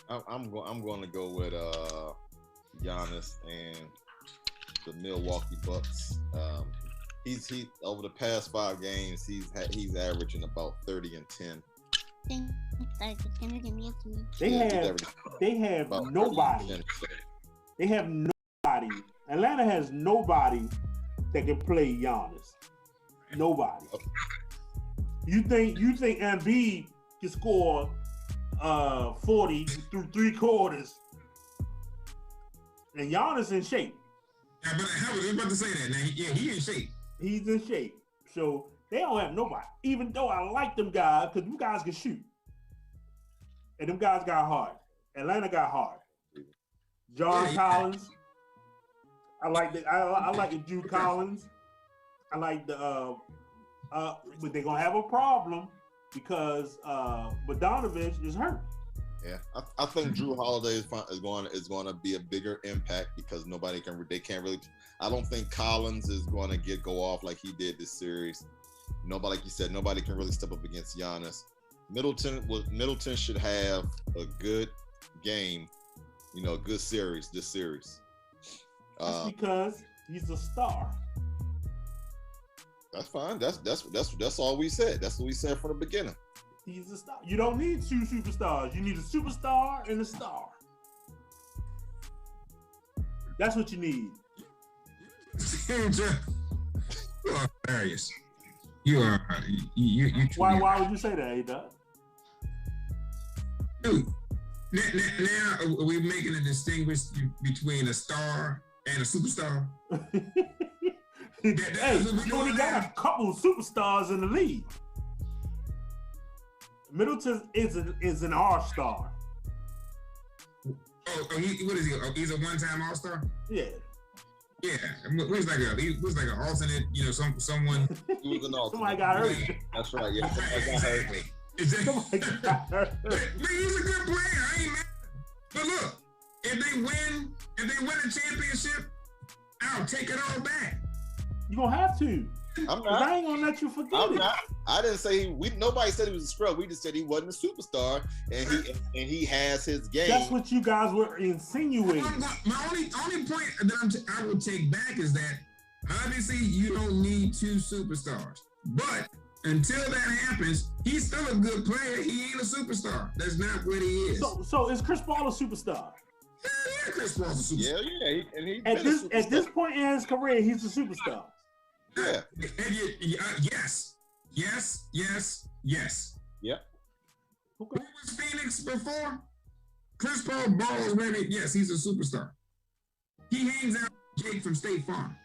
B: I'm going to go with Giannis and the Milwaukee Bucks. He over the past 5 games, he's averaging about 30 and 10.
A: They have nobody. They have nobody. Atlanta has nobody that can play Giannis. Nobody. You think Embiid can score 40 through 3 quarters, and Giannis in shape.
C: Yeah, but I was about to say that. Now, yeah, he in shape.
A: He's in shape. So they don't have nobody. Even though I like them guys, because them guys can shoot. And them guys got hard. Atlanta got hard. John Collins. I like the Drew Collins. I like the but they're gonna have a problem because Bogdanovich is hurt.
B: Yeah, I think Drew Holiday is going to be a bigger impact because they can't really. I don't think Collins is going to go off like he did this series. Nobody, like you said, nobody can really step up against Giannis. Middleton should have a good game, a good series this series.
A: That's because he's a star.
B: That's fine. That's all we said. That's what we said from the beginning.
A: He's a star. You don't need 2 superstars. You need a superstar and a star. That's what you need.
C: You are hilarious. You are. You
A: Why would you say that, A-Dub?
C: Dude, Now are we making a distinction between a star and a superstar?
A: Hey, you only got a couple superstars in the league. Middleton is an all-star.
C: Oh, what is he? Oh, he's a one-time all-star.
A: Yeah.
C: Yeah, he was like an alternate. You know, someone.
B: He was an alternate.
A: Somebody got hurt.
B: That's right. Yeah, somebody got hurt.
A: Somebody got hurt.
C: But he's a good player. I ain't mad. But look, if they win a championship, I'll take it all back.
A: You gonna have to.
B: I'm not.
A: I ain't gonna let you forget
B: I'm
A: it.
B: not. I didn't say nobody said he was a scrub. We just said he wasn't a superstar, and he has his game.
A: That's what you guys were insinuating.
C: My only point that I would take back is that obviously you don't need two superstars, but until that happens, he's still a good player. He ain't a superstar. That's not what he is.
A: So is Chris Paul a superstar?
C: Yeah, Chris Paul's a superstar.
B: Yeah.
A: At this point in his career, he's a superstar.
B: Yeah.
C: Yes.
B: Yep.
A: Okay.
C: Who was Phoenix before? Chris Paul balls, baby. Yes, he's a superstar. He hangs out with Jake from State Farm.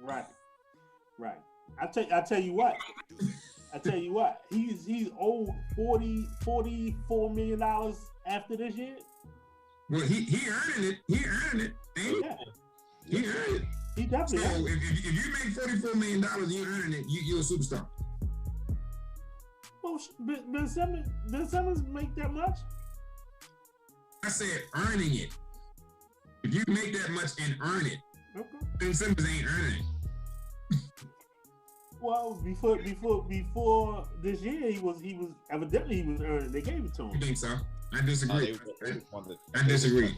A: Right. I tell you what. He's owed $44 million after this year.
C: Well, he earned it. He earned it.
A: Yeah.
C: He earned it.
A: He definitely.
C: So if you make $44 million, you earn it. You're a superstar.
A: Well, Ben Simmons make that much?
C: I said earning it. If you make that much and earn it,
A: Okay.
C: Ben Simmons ain't earning it.
A: Well, before this year, he was evidently earning. They gave it to him.
C: I think so. I disagree.
B: I
C: disagree.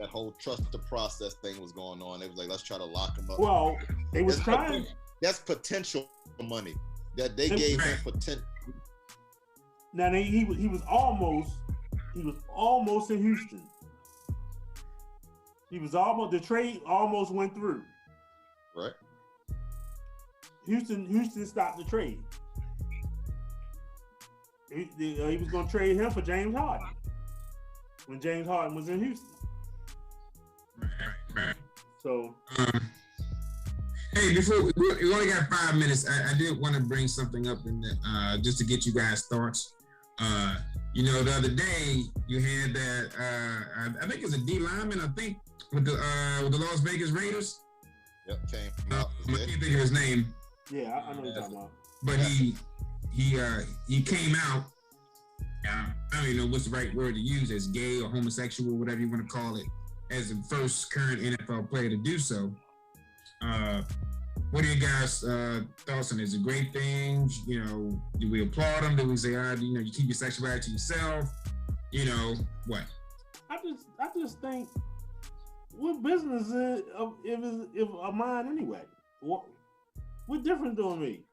B: That whole trust the process thing was going on. They was like, let's try to lock him up.
A: Well, they was trying.
B: That's potential money that they gave him potential.
A: Now he was almost in Houston. The trade almost went through.
B: Right.
A: Houston stopped the trade. He was going to trade him for James Harden when James Harden was in Houston.
C: Right.
A: So,
C: hey, before we only got 5 minutes, I did want to bring something up in just to get you guys' thoughts. The other day you had that I think it's a D lineman. I think with the Las Vegas Raiders.
B: Yep, came out.
C: I can't think of his name.
A: Yeah, I know what you're talking about.
C: But he came out. I don't even know what's the right word to use, as gay or homosexual, whatever you want to call it, as the first current NFL player to do so. What are you guys' thoughts on it? Is it a great thing? Do we applaud him? Do we say, you keep your sexuality to yourself? What?
A: I just think, what business is if of mine anyway? What different doing me?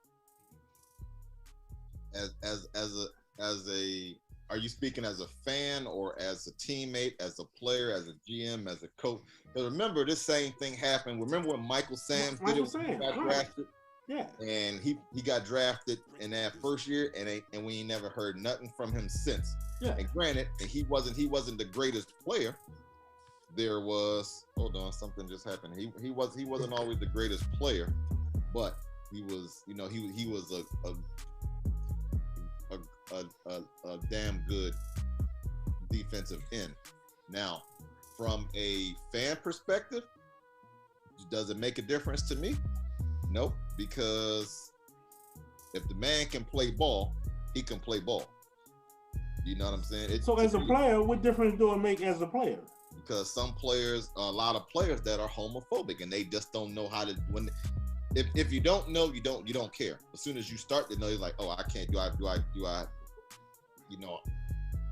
B: Are you speaking as a fan or as a teammate, as a player, as a GM, as a coach? Because remember, this same thing happened. Remember when Michael Sam's got drafted?
A: Yeah.
B: And he got drafted in that first year, and we ain't never heard nothing from him since.
A: Yeah.
B: And granted, he wasn't the greatest player. There was something just happened. He wasn't always the greatest player, but he was a damn good defensive end. Now, from a fan perspective, does it make a difference to me? Nope, because if the man can play ball, he can play ball. You know what I'm saying?
A: So as a player, what difference do it make as a player?
B: Because a lot of players that are homophobic, and they just don't know how to. If you don't know, you don't care. As soon as you start to know, you're like, oh, I can't. Do I?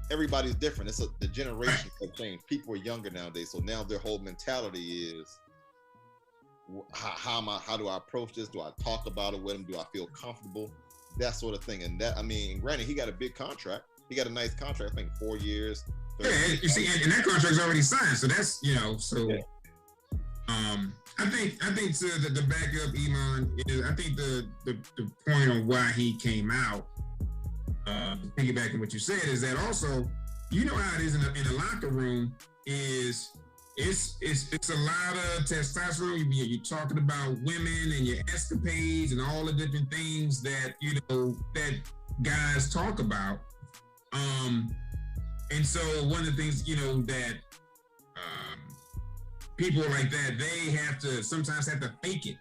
B: Everybody's different. The generation have changed. People are younger nowadays, so now their whole mentality is, how do I approach this? Do I talk about it with them? Do I feel comfortable? That sort of thing. And granted, he got a big contract. He got a nice contract. I think 4 years.
C: Yeah, you see, and that contract's already signed. So that's so. Yeah. I think to the back up Iman is, I think the point on why he came out, piggybacking what you said, is that also you know how it is in the locker room. Is it's a lot of testosterone. You're talking about women and your escapades and all the different things that that guys talk about. And so one of the things that people like that, they sometimes have to fake it.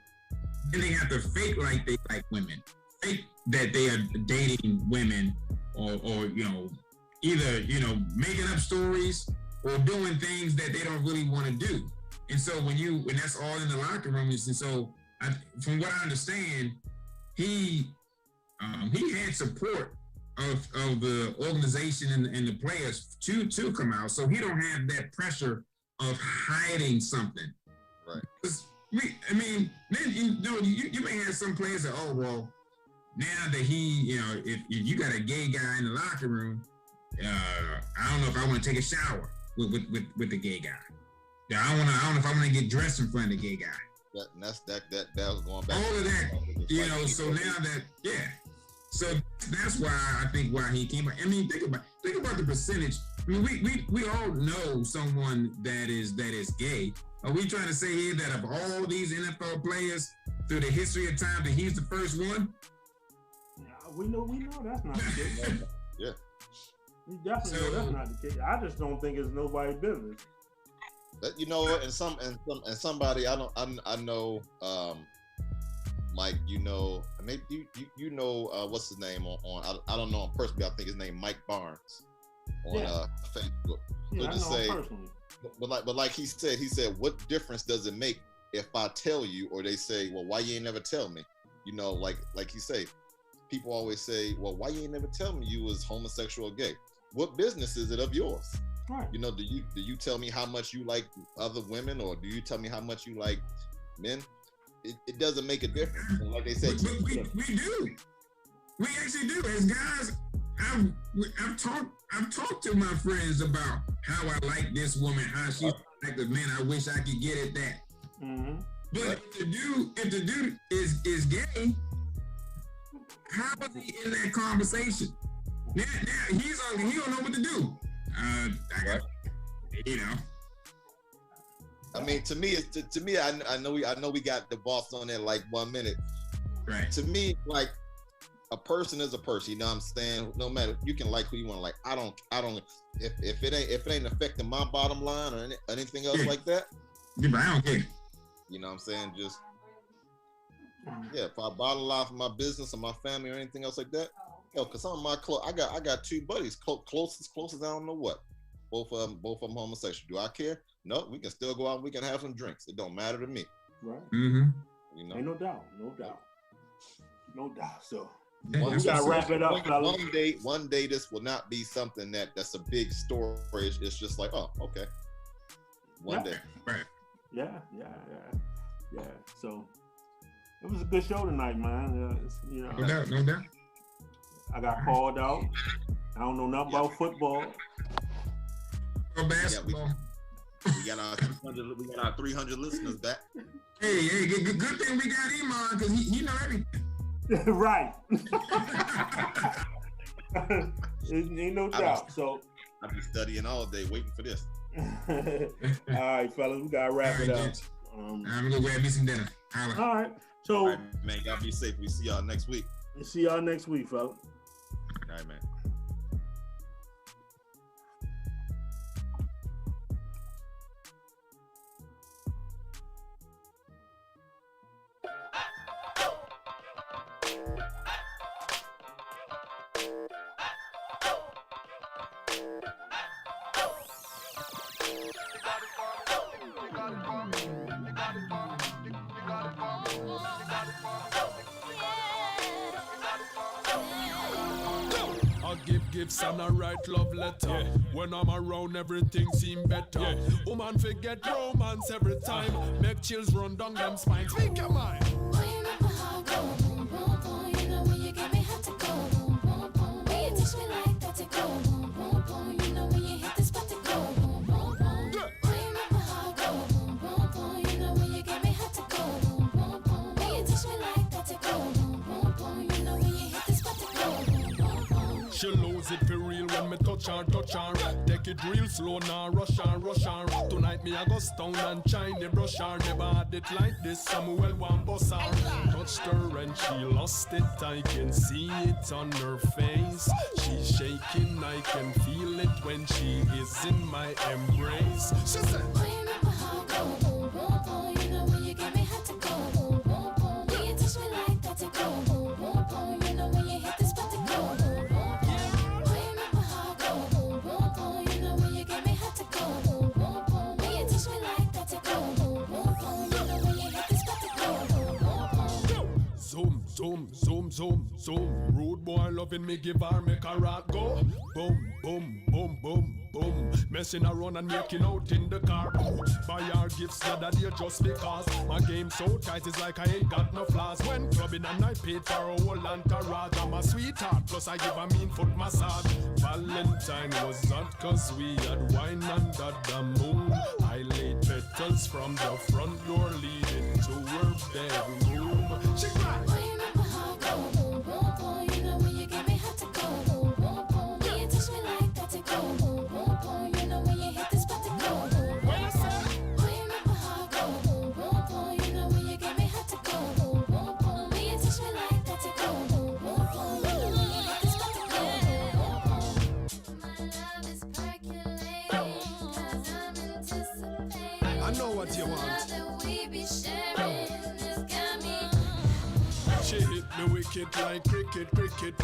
C: Then they have to fake like they like women, fake that they are dating women, or either making up stories or doing things that they don't really want to do. And so when that's all in the locker room, and so from what I understand, he had support of the organization and the players to come out, so he don't have that pressure of hiding something.
B: Right.
C: Then you may have some players that, oh well, now that he, if you got a gay guy in the locker room, I don't know if I want to take a shower with the gay guy. Yeah, I don't know if I want to get dressed in front of the gay guy.
B: That was going back.
C: All of that, so now that, so that's why he came out. I mean, think about the percentage. I mean, we all know someone that is gay. Are we trying to say here that of all these NFL players through the history of time that he's the first one?
A: We know that's not the case.
B: Yeah.
A: We definitely know that's not the case. I just don't think it's nobody's business.
B: But you know what? And somebody I know, Mike, maybe you know what's his name on I don't know him personally. I think his name Mike Barnes on Facebook.
A: Yeah,
B: just
A: I know him personally.
B: But like he said, what difference does it make if I tell you, or they say, well, why you ain't never tell me? Like he say, people always say, well, why you ain't never tell me you was homosexual or gay? What business is it of yours?
A: Right.
B: Do you tell me how much you like other women, or do you tell me how much you like men? It doesn't make a difference. And like they say,
C: we do. We actually do. As guys, I've talked to my friends about how I like this woman, how she like the man. I wish I could get at that.
A: Mm-hmm.
C: But if the dude is gay, how is he in that conversation? Now he don't know what to do.
B: I mean, to me, I know we got the boss on there like 1 minute.
C: Right.
B: To me, like, a person is a person. You know what I'm saying? No matter, you can like who you want to like. I don't. If it ain't affecting my bottom line or anything else like that.
C: Yeah, but I don't care.
B: You know what I'm saying? Just if I bottle line for my business or my family or anything else like that. Cause some of my I got two buddies, closest I don't know what. Both of them homosexual. Do I care? No, we can still go out and we can have some drinks. It don't matter to me.
A: Right.
C: Mm-hmm.
A: Ain't no doubt. So
B: we
A: gotta wrap it up, fellas.
B: One day this will not be something that's a big story. It's just like, oh, okay. One day.
C: Right.
A: Yeah. So it was a good show tonight, man.
C: No doubt.
A: I got called out. I don't know nothing about football.
C: Or basketball.
B: We got our 300 listeners back.
C: Hey, good thing we got Iman, because he know everything.
A: Right. Ain't no doubt. So
B: I've been studying all day waiting for this.
A: All right, fellas, we gotta wrap it up.
C: I'm gonna grab me some dinner.
A: All right. So,
B: all right, man, y'all be safe. We see y'all next week.
A: See y'all next week, fellas.
B: All right, man.
F: Gifts and I write love letter. When I'm around, everything seem better. Woman forget romance every time. Make chills run down them spines. Speak your mind.
E: Boy, you remember how I go boom, boom, boom. You know when you get me hot to go boom, boom, boom. When you touch me like that to go boom, boom, boom. You know when you hit the spot to go boom, boom, boom. Boy, you remember how I go boom, boom, boom. You know when you get me hot to go boom, boom, boom. When you touch me like that to go boom, boom, boom. You know when you hit the spot to go boom, boom, boom.
F: She lose it for real when me touch her. Take it real slow now, rush her. Tonight me I go stone and shiny brush her. Never had it like this, Samuel one boss her. Touched her and she lost it, I can see it on her face. She's shaking, I can feel it when she is in my embrace. She said,
E: I remember how I go boom boom boom. You know when you get me hot to go boom boom boom. When you touch me like that to go boom boom boom. You know when you hit the spot to go boom boom boom. I remember how I go boom boom boom. You know when you get me hot to go boom boom boom. When you touch me like that to go boom boom boom. You know when you hit the spot to go boom boom boom.
F: zoom, zoom, zoom, zoom, zoom. Rude boy loving me, give her make a rock go. Boom, boom, boom, boom, boom. Messing around and making out in the car. Buy her gifts the other day just because my game so tight, it's like I ain't got no flaws. When clubbing and I paid for a whole entourage. I'm a sweetheart, plus I give a mean foot massage. Valentine was hot cause we had wine under the moon. I laid petals from the front door leading to her bedroom. She cried.
E: I remember how I go boom boom boom. You know when you get me hot to go boom boom boom. When you touch me like that to go boom boom boom. You know when you hit the spot to go boom boom boom. I remember how I go boom boom boom. You know when you get me hot to go boom boom boom. When you touch me like that to go boom boom boom. You know when you hit the spot to go boom boom boom. My love is percolating 'cause I'm anticipating.
F: I know what you want.
E: Love that we be sharing has got me.
F: She hit me wicked like cricket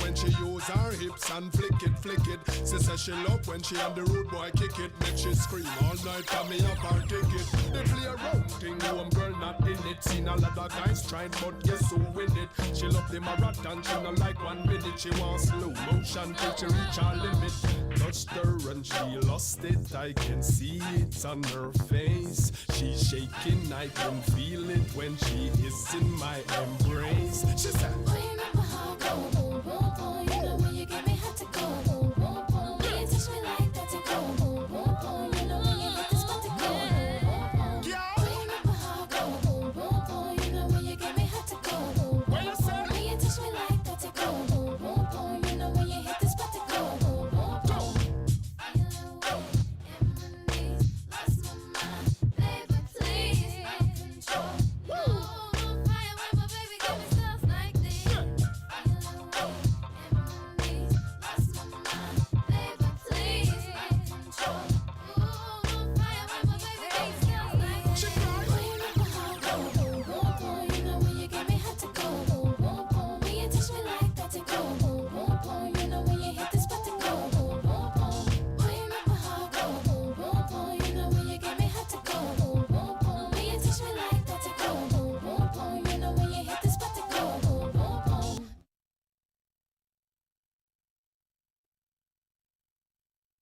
F: when she use her hips and flick it. She says she love when she and the rude boy kick it. Make she scream all night for me up her ticket. They play around thing, home girl not in it. Seen a lot of guys tried, but guess who win it? She love the marathon, she not like 1 minute. She wants slow motion till she reach her limit. Touched her and she lost it, I can see it on her face. She's shaking, I can feel it when she is in my embrace. She said,